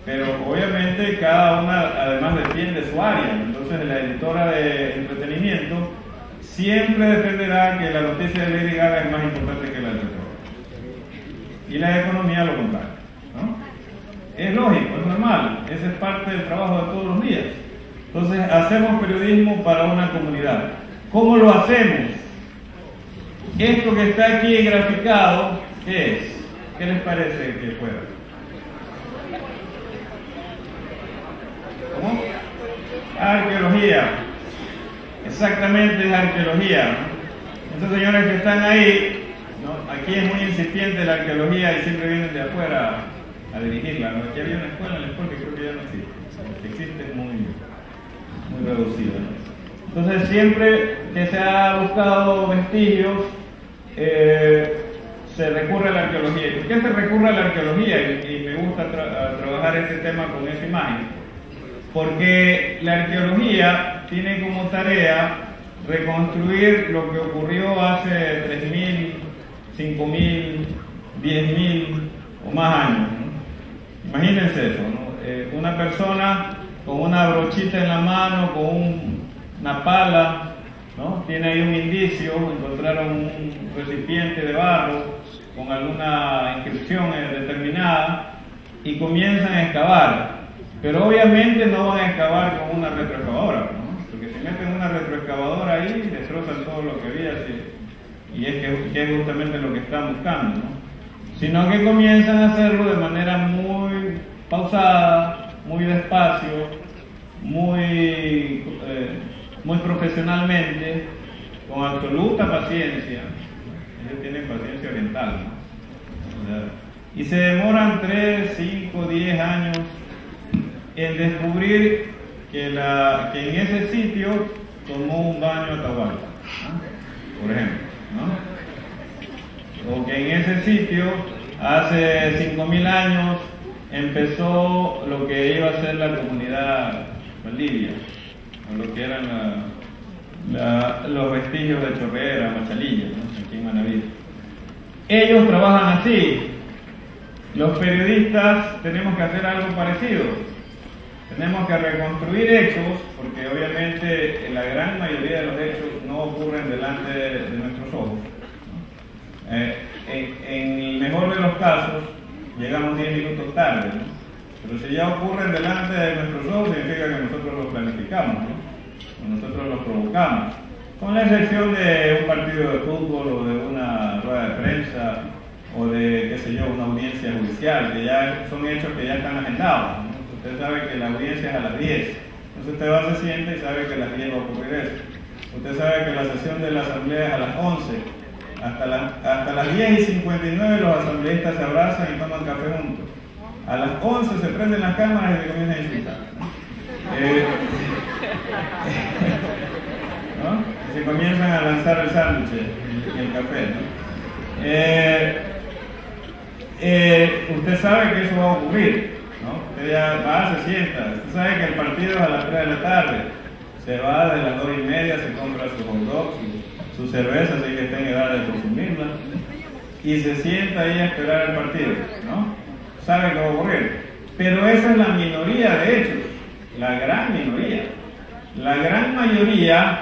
Pero obviamente cada una además defiende su área. Entonces la editora de entretenimiento siempre defenderá que la noticia de Lady Gaga es más importante que la del petróleo. Y la economía lo contrario, ¿no? Es lógico, es normal, ese es parte del trabajo de todos los días. Entonces hacemos periodismo para una comunidad. ¿Cómo lo hacemos? Esto que está aquí graficado, ¿qué es? ¿Qué les parece que fuera? ¿Cómo? Arqueología. Exactamente, es arqueología, ¿no? Estos señores que están ahí, ¿no? Aquí es muy incipiente la arqueología y siempre vienen de afuera a dirigirla, ¿no? Aquí había una escuela en la escuela que creo que ya no existe. Que existe es muy reducida, ¿no? Entonces siempre que se ha buscado vestigios, se recurre a la arqueología. ¿Por qué se recurre a la arqueología? Y me gusta trabajar este tema con esa imagen. Porque la arqueología tiene como tarea reconstruir lo que ocurrió hace 3.000, 5.000, 10.000 o más años, ¿no? Imagínense eso, ¿no? Una persona con una brochita en la mano, con una pala, ¿no? Tiene ahí un indicio, encontraron un recipiente de barro con alguna inscripción determinada y comienzan a excavar. Pero obviamente no van a excavar con una retroexcavadora, ¿no? Porque si meten una retroexcavadora ahí, destrozan todo lo que había, y es que es justamente lo que están buscando, ¿no? Sino que comienzan a hacerlo de manera muy pausada, muy despacio, muy profesionalmente, con absoluta paciencia. Ellos tienen paciencia oriental, ¿no? Y se demoran 3, 5, 10 años en descubrir que en ese sitio tomó un baño Atahualpa, ¿no? Por ejemplo, ¿no? O que en ese sitio hace 5.000 años empezó lo que iba a ser la comunidad Valdivia, o lo que eran los vestigios de Chorrera, Machalilla, ¿no? Aquí en Manaví. Ellos trabajan así. Los periodistas tenemos que hacer algo parecido. Tenemos que reconstruir hechos, porque obviamente la gran mayoría de los hechos no ocurren delante de nuestros ojos, ¿no? En el mejor de los casos, llegamos 10 minutos tarde, ¿no? Pero si ya ocurren delante de nuestros ojos, significa que nosotros los planificamos, ¿no? O nosotros los provocamos. Con la excepción de un partido de fútbol o de una rueda de prensa o de, qué sé yo, una audiencia judicial, que ya son hechos que ya están agendados, ¿no? Usted sabe que la audiencia es a las 10, entonces usted va, se siente y sabe que a las 10 va a ocurrir eso. Usted sabe que la sesión de la asamblea es a las 11, hasta las 10:59 los asambleístas se abrazan y toman café juntos. A las 11 se prenden las cámaras y se comienzan a insultar, ¿no? ¿No? se comienzan a lanzar el sándwich y el café, ¿no? Usted sabe que eso va a ocurrir, ¿no? Usted ya va, se sienta, usted sabe que el partido es a las 3 de la tarde, se va de las 2:30, se compra sus hot dogs, sus cervezas, así que está en edad de consumirlas, y se sienta ahí a esperar el partido, ¿no? Sabe que va a ocurrir, pero esa es la minoría de hechos, la gran minoría. La gran mayoría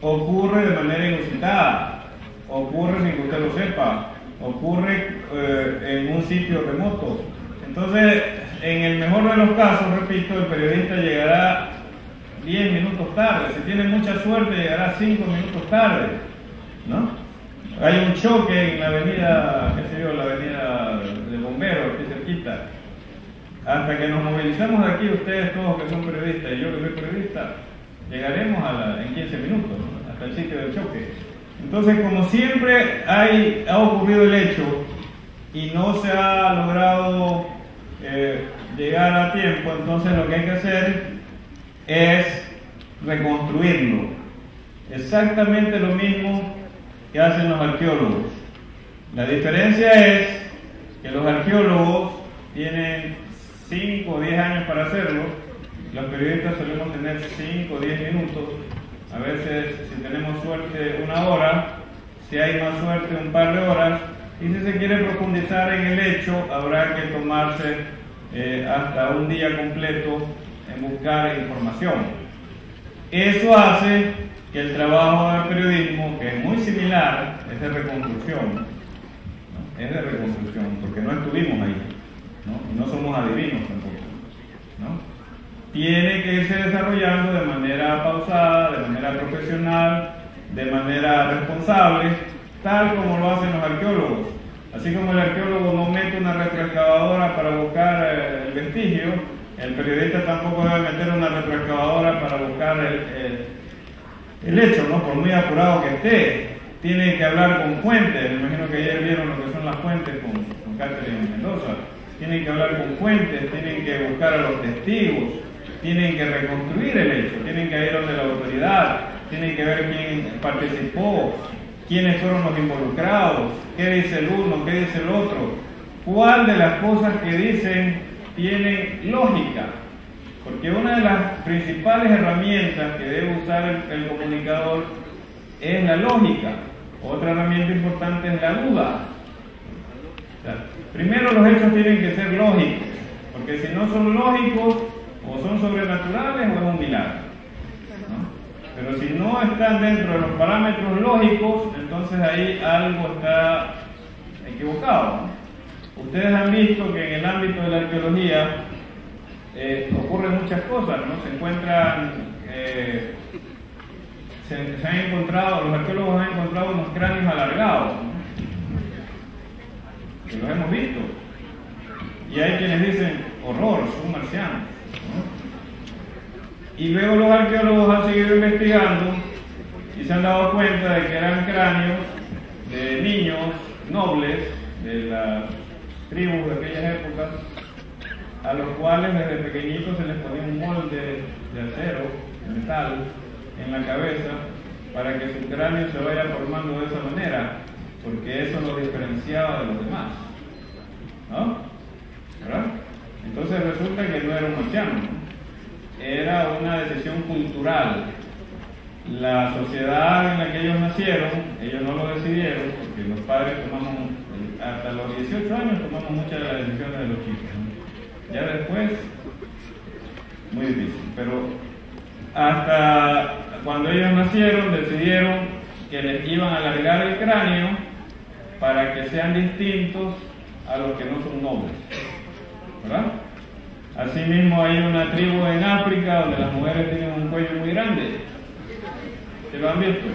ocurre de manera inusitada, ocurre sin que usted lo sepa, ocurre en un sitio remoto. Entonces, en el mejor de los casos, repito, el periodista llegará 10 minutos tarde, si tiene mucha suerte llegará 5 minutos tarde, ¿no? Hay un choque en la avenida, qué sé yo, la avenida de Bomberos, aquí cerquita. Hasta que nos movilizamos de aquí, ustedes todos que son periodistas y yo que soy periodista, llegaremos en 15 minutos, ¿no? Hasta el sitio del choque. Entonces, como siempre ha ocurrido el hecho y no se ha logrado llegar a tiempo, entonces lo que hay que hacer es reconstruirlo. Exactamente lo mismo que hacen los arqueólogos. La diferencia es que los arqueólogos tienen 5 o 10 años para hacerlo. Los periodistas solemos tener 5 o 10 minutos, a veces si tenemos suerte 1 hora, si hay más suerte un par de horas, y si se quiere profundizar en el hecho habrá que tomarse hasta un día completo en buscar información. Eso hace que el trabajo del periodismo, que es muy similar, es de reconstrucción, ¿no? Es de reconstrucción, porque no estuvimos ahí, ¿no? Y no somos adivinos tampoco, ¿no? Tiene que irse desarrollando de manera pausada, de manera profesional, de manera responsable, tal como lo hacen los arqueólogos. Así como el arqueólogo no mete una retroexcavadora para buscar el vestigio, el periodista tampoco debe meter una retroexcavadora para buscar el hecho, ¿no? Por muy apurado que esté. Tiene que hablar con fuentes. Me imagino que ayer vieron lo que son las fuentes con Catherine Mendoza. Tienen que hablar con fuentes, tienen que buscar a los testigos, tienen que reconstruir el hecho, tienen que ir donde la autoridad, tienen que ver quién participó, quiénes fueron los involucrados, qué dice el uno, qué dice el otro, cuál de las cosas que dicen tienen lógica, porque una de las principales herramientas que debe usar el comunicador es la lógica. Otra herramienta importante es la duda. O sea, primero los hechos tienen que ser lógicos, porque si no son lógicos, o son sobrenaturales o es un milagro, ¿no? Pero si no están dentro de los parámetros lógicos, entonces ahí algo está equivocado, ¿no? Ustedes han visto que en el ámbito de la arqueología ocurren muchas cosas, ¿no? Se encuentran, se han encontrado, los arqueólogos han encontrado unos cráneos alargados, ¿no? Que los hemos visto. Y hay quienes dicen, horror, son marcianos, ¿no? Y luego los arqueólogos han seguido investigando y se han dado cuenta de que eran cráneos de niños nobles de las tribus de aquellas épocas, a los cuales desde pequeñitos se les ponía un molde de acero, de metal, en la cabeza, para que su cráneo se vaya formando de esa manera, porque eso lo diferenciaba de los demás, ¿no? ¿Verdad? Entonces resulta que no era un marciano, ¿no? Era una decisión cultural. La sociedad en la que ellos nacieron, ellos no lo decidieron, porque los padres tomamos, hasta los 18 años tomamos muchas de las decisiones de los chicos, ¿no? Ya después, muy difícil, pero hasta cuando ellos nacieron decidieron que les iban a alargar el cráneo para que sean distintos a los que no son nobles, ¿verdad? Asimismo hay una tribu en África donde las mujeres tienen un cuello muy grande. ¿Se lo han visto?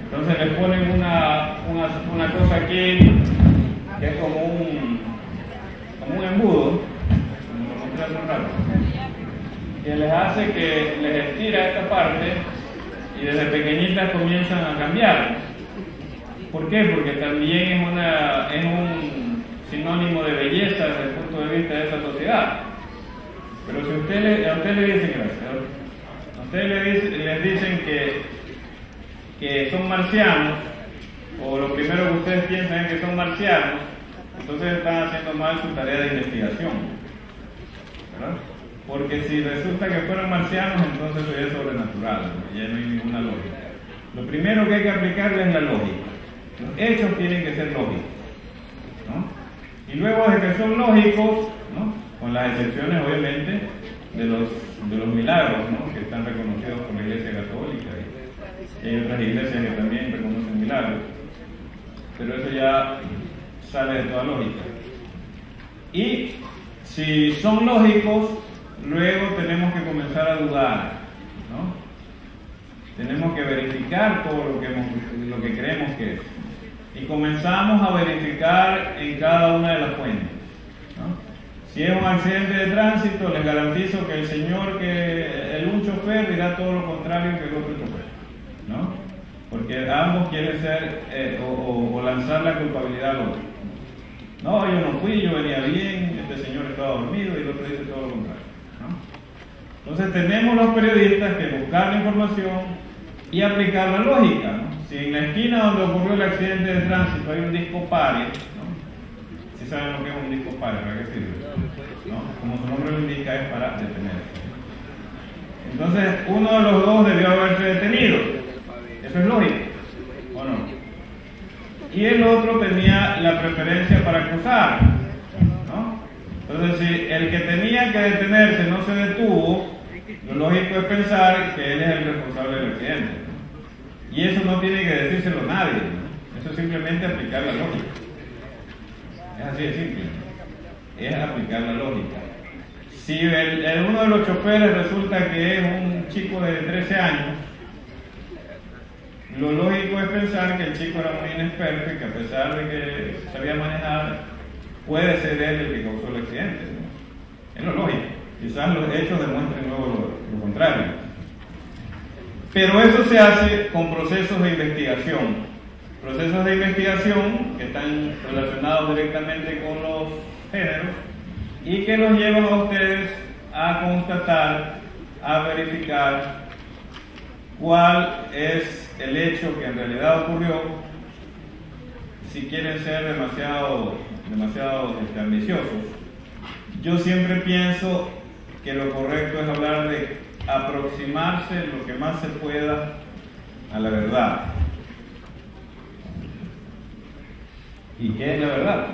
Entonces les ponen una cosa aquí que es como un embudo, como lo mostré hace un rato, que les hace que les estira esta parte y desde pequeñitas comienzan a cambiar. ¿Por qué? Porque también es un sinónimo de belleza desde el punto de vista de esa sociedad. Pero si a usted le dicen, gracias, a usted les dicen que son marcianos, o lo primero que ustedes piensan es que son marcianos, entonces están haciendo mal su tarea de investigación, ¿verdad? Porque si resulta que fueron marcianos, entonces eso ya es sobrenatural, ¿no? Ya no hay ninguna lógica. Lo primero que hay que aplicarle es la lógica. Los hechos tienen que ser lógicos, ¿no? Y luego de que son lógicos, ¿no? Con las excepciones obviamente de los milagros, ¿no? Que están reconocidos por la Iglesia Católica, y hay otras iglesias que también reconocen milagros, pero eso ya sale de toda lógica. Y si son lógicos, luego tenemos que comenzar a dudar, ¿no? Tenemos que verificar todo lo que creemos que es. Y comenzamos a verificar en cada una de las fuentes, ¿no? Si es un accidente de tránsito, les garantizo que un chofer dirá todo lo contrario que el otro chofer, ¿no? Porque ambos quieren ser o lanzar la culpabilidad al otro. No, yo no fui, yo venía bien, este señor estaba dormido, y el otro dice todo lo contrario, ¿no? Entonces tenemos los periodistas que buscar la información y aplicar la lógica, ¿no? Si en la esquina donde ocurrió el accidente de tránsito hay un disco pare, ¿no? Si saben lo que es un disco pare, ¿para qué sirve? ¿No? Como su nombre lo indica, es para detenerse. Entonces uno de los dos debió haberse detenido, eso es lógico, ¿o no? Y el otro tenía la preferencia para cruzar, ¿no? Entonces si el que tenía que detenerse no se detuvo, lo lógico es pensar que él es el responsable del accidente, ¿no? Y eso no tiene que decírselo a nadie, ¿no? Eso es simplemente aplicar la lógica. Es así de simple, ¿no? Es aplicar la lógica. Si uno de los choferes resulta que es un chico de 13 años, lo lógico es pensar que el chico era muy inexperto y que a pesar de que sabía manejar, puede ser él el que causó el accidente, ¿no? Es lo lógico. Quizás los hechos demuestren luego lo contrario. Pero eso se hace con procesos de investigación. Procesos de investigación que están relacionados directamente con los géneros y que los llevan a ustedes a constatar, a verificar cuál es el hecho que en realidad ocurrió, si quieren ser demasiado ambiciosos. Yo siempre pienso que lo correcto es hablar de aproximarse lo que más se pueda a la verdad. ¿Y qué es la verdad?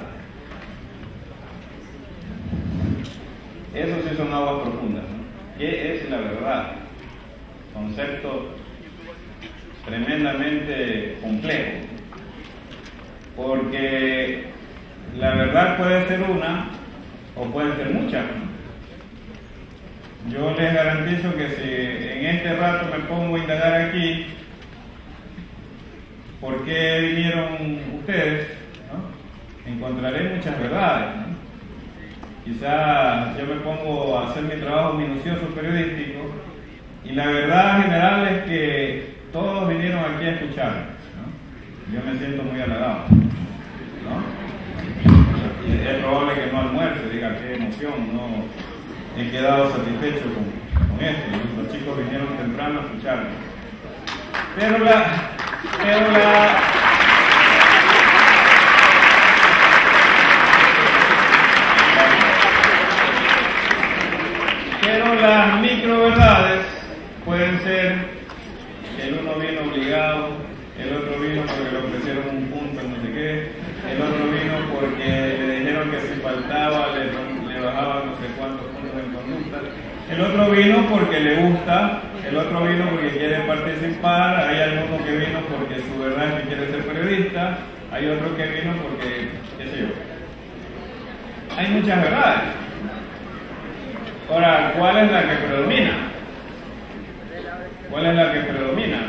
Eso sí son aguas profundas, ¿no? ¿Qué es la verdad? Concepto tremendamente complejo, porque la verdad puede ser una o pueden ser muchas, ¿no? Yo les garantizo que si en este rato me pongo a indagar aquí por qué vinieron ustedes, ¿no? Encontraré muchas verdades, ¿no? Quizás yo me pongo a hacer mi trabajo minucioso periodístico y la verdad general es que todos vinieron aquí a escuchar, ¿no? Yo me siento muy halagado, ¿no? Y es probable que no almuerce, diga qué emoción, no he quedado satisfecho con esto. Los chicos vinieron temprano a escucharme. Pero las microverdades pueden ser que el uno vino obligado, el otro vino porque le ofrecieron un punto en no sé qué, el otro vino porque le dijeron que si faltaba le bajaban no sé cuántos puntos en conducta, el otro vino porque le gusta, el otro vino porque quiere participar, hay alguno que vino porque su verdad es que quiere ser periodista, hay otro que vino porque, qué sé yo. Hay muchas verdades. Ahora, ¿cuál es la que predomina? ¿Cuál es la que predomina?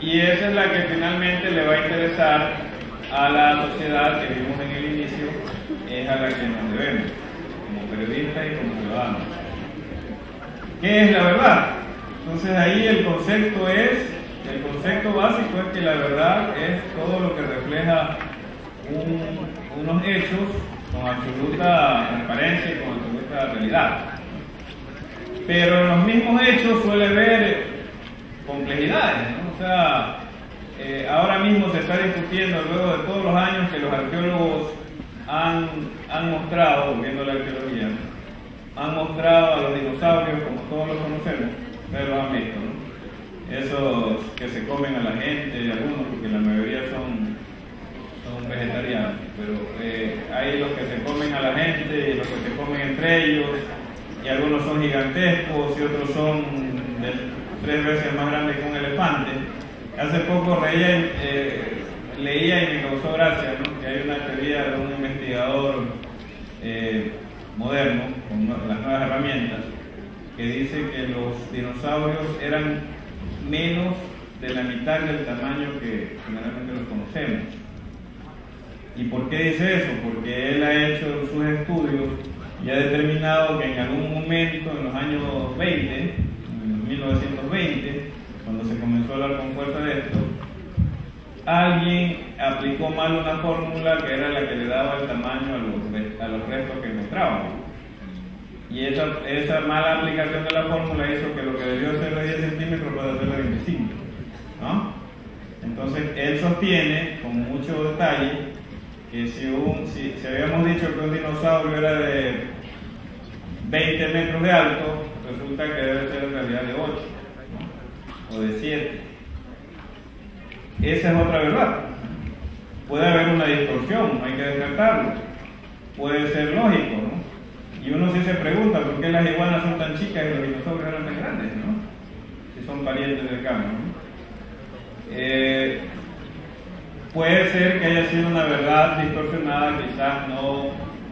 Y esa es la que finalmente le va a interesar a la sociedad que vimos en el inicio, es a la que nos debemos, como periodistas y como ciudadanos. ¿Qué es la verdad? Entonces ahí el concepto básico es que la verdad es todo lo que refleja unos hechos con absoluta transparencia y con absoluta realidad. Pero en los mismos hechos suele haber complejidades, ¿no? O sea, ahora mismo se está discutiendo, luego de todos los años que los arqueólogos han mostrado, viendo la arqueología, han mostrado a los dinosaurios como todos los conocemos, ustedes los han visto, ¿no? Esos que se comen a la gente, algunos, porque la mayoría son vegetarianos, pero hay los que se comen a la gente y los que se comen entre ellos, y algunos son gigantescos y otros son 3 veces más grandes que un elefante. Hace poco leía y me causó gracia, ¿no? Que hay una teoría de un investigador moderno, con las nuevas herramientas, que dice que los dinosaurios eran menos de la mitad del tamaño que generalmente los conocemos. ¿Y por qué dice eso? Porque él ha hecho sus estudios y ha determinado que en algún momento, en los años 20, en 1920, cuando se comenzó a hablar con fuerza de esto, alguien aplicó mal una fórmula que era la que le daba el tamaño a los restos que encontraban. Y esa mala aplicación de la fórmula hizo que lo que debió ser de 10 centímetros pueda ser de 25, ¿no? Entonces él sostiene con mucho detalle que si habíamos dicho que un dinosaurio era de 20 metros de alto, resulta que debe ser en realidad de 8, ¿no? O de 7. Esa es otra verdad. Puede haber una distorsión, no hay que descartarlo. Puede ser lógico, ¿no? Y uno sí se pregunta por qué las iguanas son tan chicas y los dinosaurios eran tan grandes, ¿no? Si son parientes cercanos, ¿no? Puede ser que haya sido una verdad distorsionada, quizás no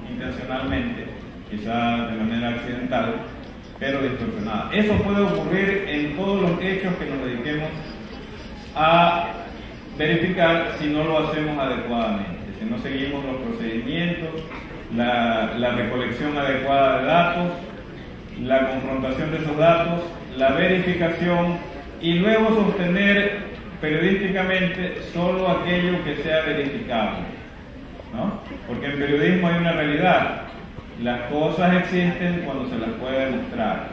intencionalmente, quizás de manera accidental, pero distorsionada. Eso puede ocurrir en todos los hechos que nos dediquemos a verificar si no lo hacemos adecuadamente, si no seguimos los procedimientos, la recolección adecuada de datos, la confrontación de esos datos, la verificación y luego sostener periodísticamente solo aquello que sea verificable, ¿no? Porque en periodismo hay una realidad: las cosas existen cuando se las puede demostrar.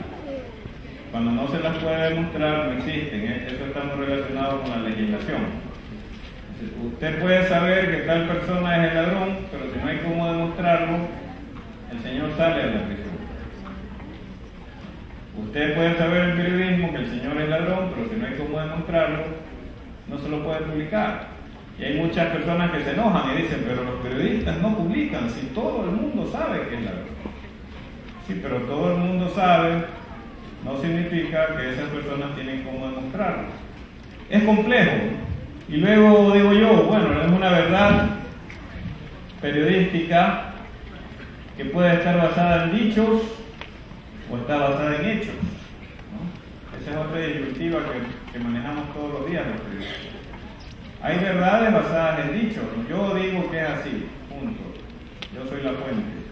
Cuando no se las puede demostrar, no existen. Eso está muy relacionado con la legislación. Usted puede saber que tal persona es el ladrón, pero si no hay cómo demostrarlo, el señor sale de la prisión. Usted puede saber en periodismo que el señor es ladrón, pero si no hay cómo demostrarlo, no se lo puede publicar. Y hay muchas personas que se enojan y dicen, pero los periodistas no publican, si todo el mundo sabe que es ladrón. Sí, pero todo el mundo sabe, no significa que esas personas tienen cómo demostrarlo. Es complejo. Y luego digo yo, bueno, es una verdad periodística que puede estar basada en dichos o está basada en hechos, ¿no? Esa es otra disyuntiva que manejamos todos los días los periodistas. Hay verdades basadas en dichos. Yo digo que es así, punto. Yo soy la fuente,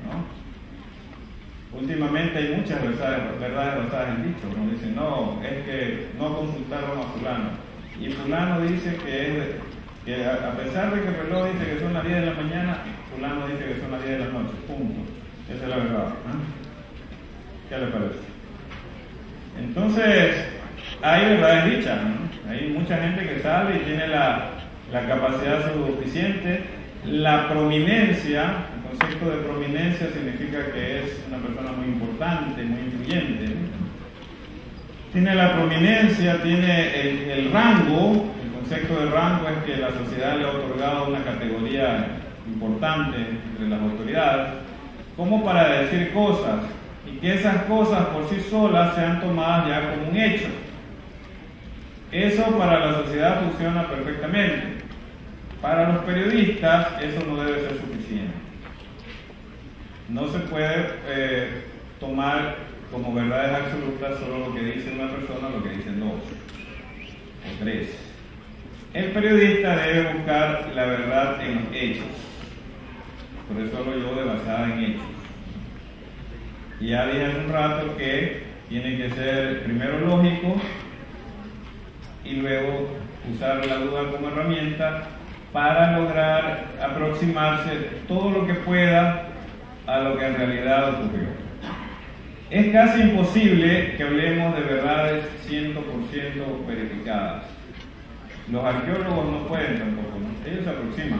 ¿no? Últimamente hay muchas verdades basadas en dichos. Uno dice, no, es que no consultaron a fulano. Y fulano dice que a pesar de que el reloj dice que son las 10 de la mañana, fulano dice que son las 10 de la noche, punto. Esa es la verdad, ¿no? ¿Qué le parece? Entonces, hay verdades dichas, ¿no? Hay mucha gente que sale y tiene la capacidad suficiente. La prominencia, el concepto de prominencia significa que es una persona muy importante, muy influyente, ¿no? Tiene la prominencia, tiene el rango. El concepto de rango es que la sociedad le ha otorgado una categoría importante entre las autoridades, como para decir cosas, y que esas cosas por sí solas sean tomadas ya como un hecho. Eso para la sociedad funciona perfectamente. Para los periodistas eso no debe ser suficiente. No se puede tomar como verdades absolutas solo lo que dice una persona, lo que dicen 2 o 3. El periodista debe buscar la verdad en los hechos. Por eso hablo yo de basada en hechos. Y ya dije hace un rato que tiene que ser primero lógico y luego usar la duda como herramienta para lograr aproximarse todo lo que pueda a lo que en realidad ocurrió. Es casi imposible que hablemos de verdades 100% verificadas. Los arqueólogos no pueden tampoco, ¿no? Ellos se aproximan.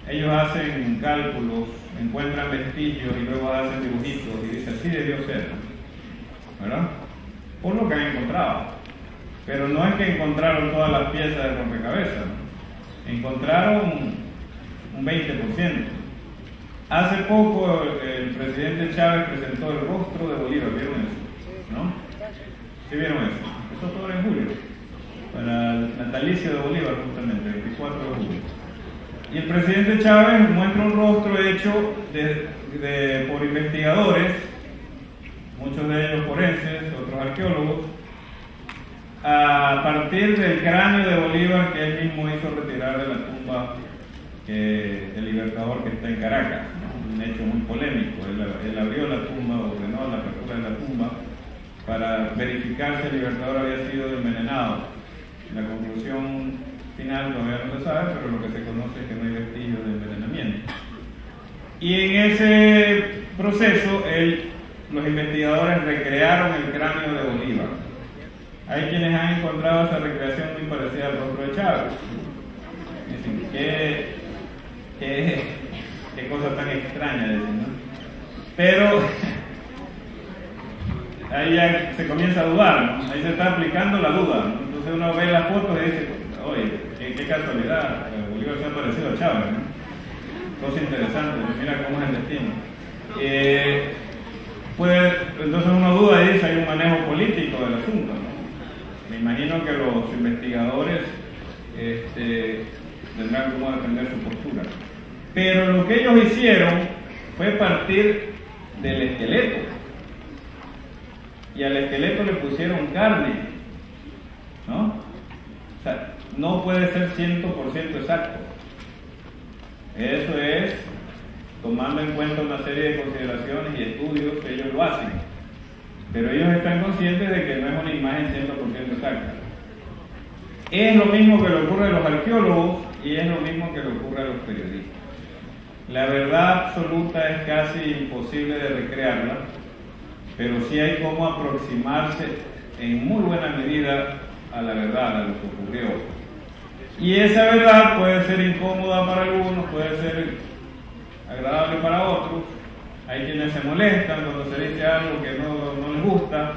Ellos hacen cálculos, encuentran vestigios y luego hacen dibujitos y dicen, así debió ser, ¿verdad? Por lo que han encontrado. Pero no es que encontraron todas las piezas de rompecabezas, ¿no? Encontraron un 20%. Hace poco el presidente Chávez presentó el rostro de Bolívar, ¿vieron eso? ¿No? ¿Sí vieron eso? Eso fue ahora en julio, para el natalicio de Bolívar justamente, el 24 de julio. Y el presidente Chávez muestra un rostro hecho por investigadores, muchos de ellos forenses, otros arqueólogos, a partir del cráneo de Bolívar que él mismo hizo retirar de la tumba del Libertador que está en Caracas, ¿no? Un hecho muy polémico. Él abrió la tumba, ordenó la apertura de la tumba para verificar si el Libertador había sido envenenado. La conclusión final todavía no se sabe, pero lo que se conoce es que no hay vestigios de envenenamiento. Y en ese proceso, los investigadores recrearon el cráneo de Bolívar. Hay quienes han encontrado esa recreación muy parecida al rostro de Chávez. Dicen, qué cosa tan extraña, dicen, ¿no? Pero ahí ya se comienza a dudar, ¿no? Ahí se está aplicando la duda, ¿no? Entonces uno ve las fotos y dice, oye, qué casualidad, Bolívar se ha parecido a Chávez, ¿no? Cosa interesante, mira cómo es el destino. Entonces uno duda y dice, hay un manejo político del asunto, ¿no? Me imagino que los investigadores tendrán cómo defender su postura. Pero lo que ellos hicieron fue partir del esqueleto. Y al esqueleto le pusieron carne, ¿no? O sea, no puede ser 100% exacto. Eso es tomando en cuenta una serie de consideraciones y estudios que ellos lo hacen. Pero ellos están conscientes de que no es una imagen 100% exacta. Es lo mismo que le ocurre a los arqueólogos y es lo mismo que le ocurre a los periodistas. La verdad absoluta es casi imposible de recrearla, pero sí hay cómo aproximarse en muy buena medida a la verdad, a lo que ocurrió. Y esa verdad puede ser incómoda para algunos, puede ser agradable para otros. Hay quienes se molestan cuando se dice algo que no les gusta,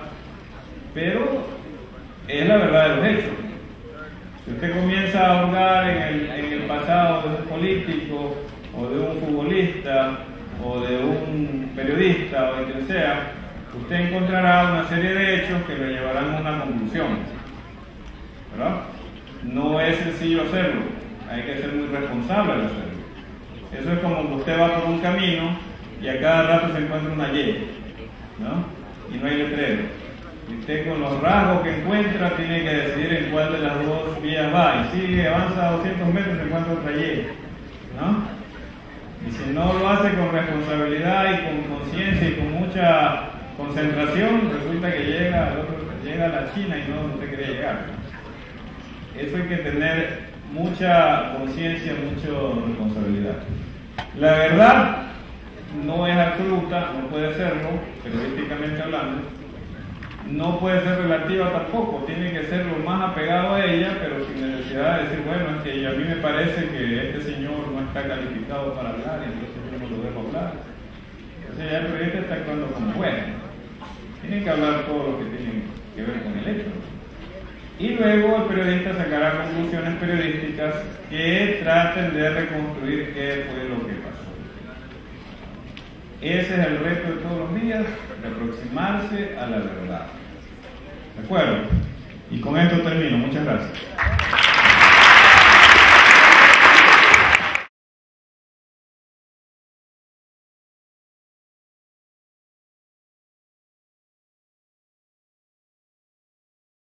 pero es la verdad de los hechos. Si usted comienza a ahondar en el pasado de un político, o de un futbolista, o de un periodista, o de quien sea, usted encontrará una serie de hechos que le llevarán a una conclusión, ¿verdad? No es sencillo hacerlo, hay que ser muy responsable al hacerlo. Eso es como que usted va por un camino y a cada rato se encuentra una Y, ¿no? Y no hay letrero. Y usted con los rasgos que encuentra tiene que decidir en cuál de las dos vías va. Y si avanza 200 metros se encuentra otra Y, ¿no? Y si no lo hace con responsabilidad y con conciencia y con mucha concentración, resulta que llega a la China y no donde usted quería llegar. Eso hay que tener mucha conciencia, mucha responsabilidad. La verdad no es absoluta, no puede serlo, periodísticamente hablando, no puede ser relativa tampoco, tiene que ser lo más apegado a ella, pero sin necesidad de decir, bueno, es que a mí me parece que este señor no está calificado para hablar, y entonces yo no lo dejo hablar. Entonces ya el periodista está actuando como puede. Tienen que hablar todo lo que tienen que ver con el hecho. Y luego el periodista sacará conclusiones periodísticas que traten de reconstruir qué fue lo que pasó. Ese es el reto de todos los días, de aproximarse a la verdad. ¿De acuerdo? Y con esto termino. Muchas gracias.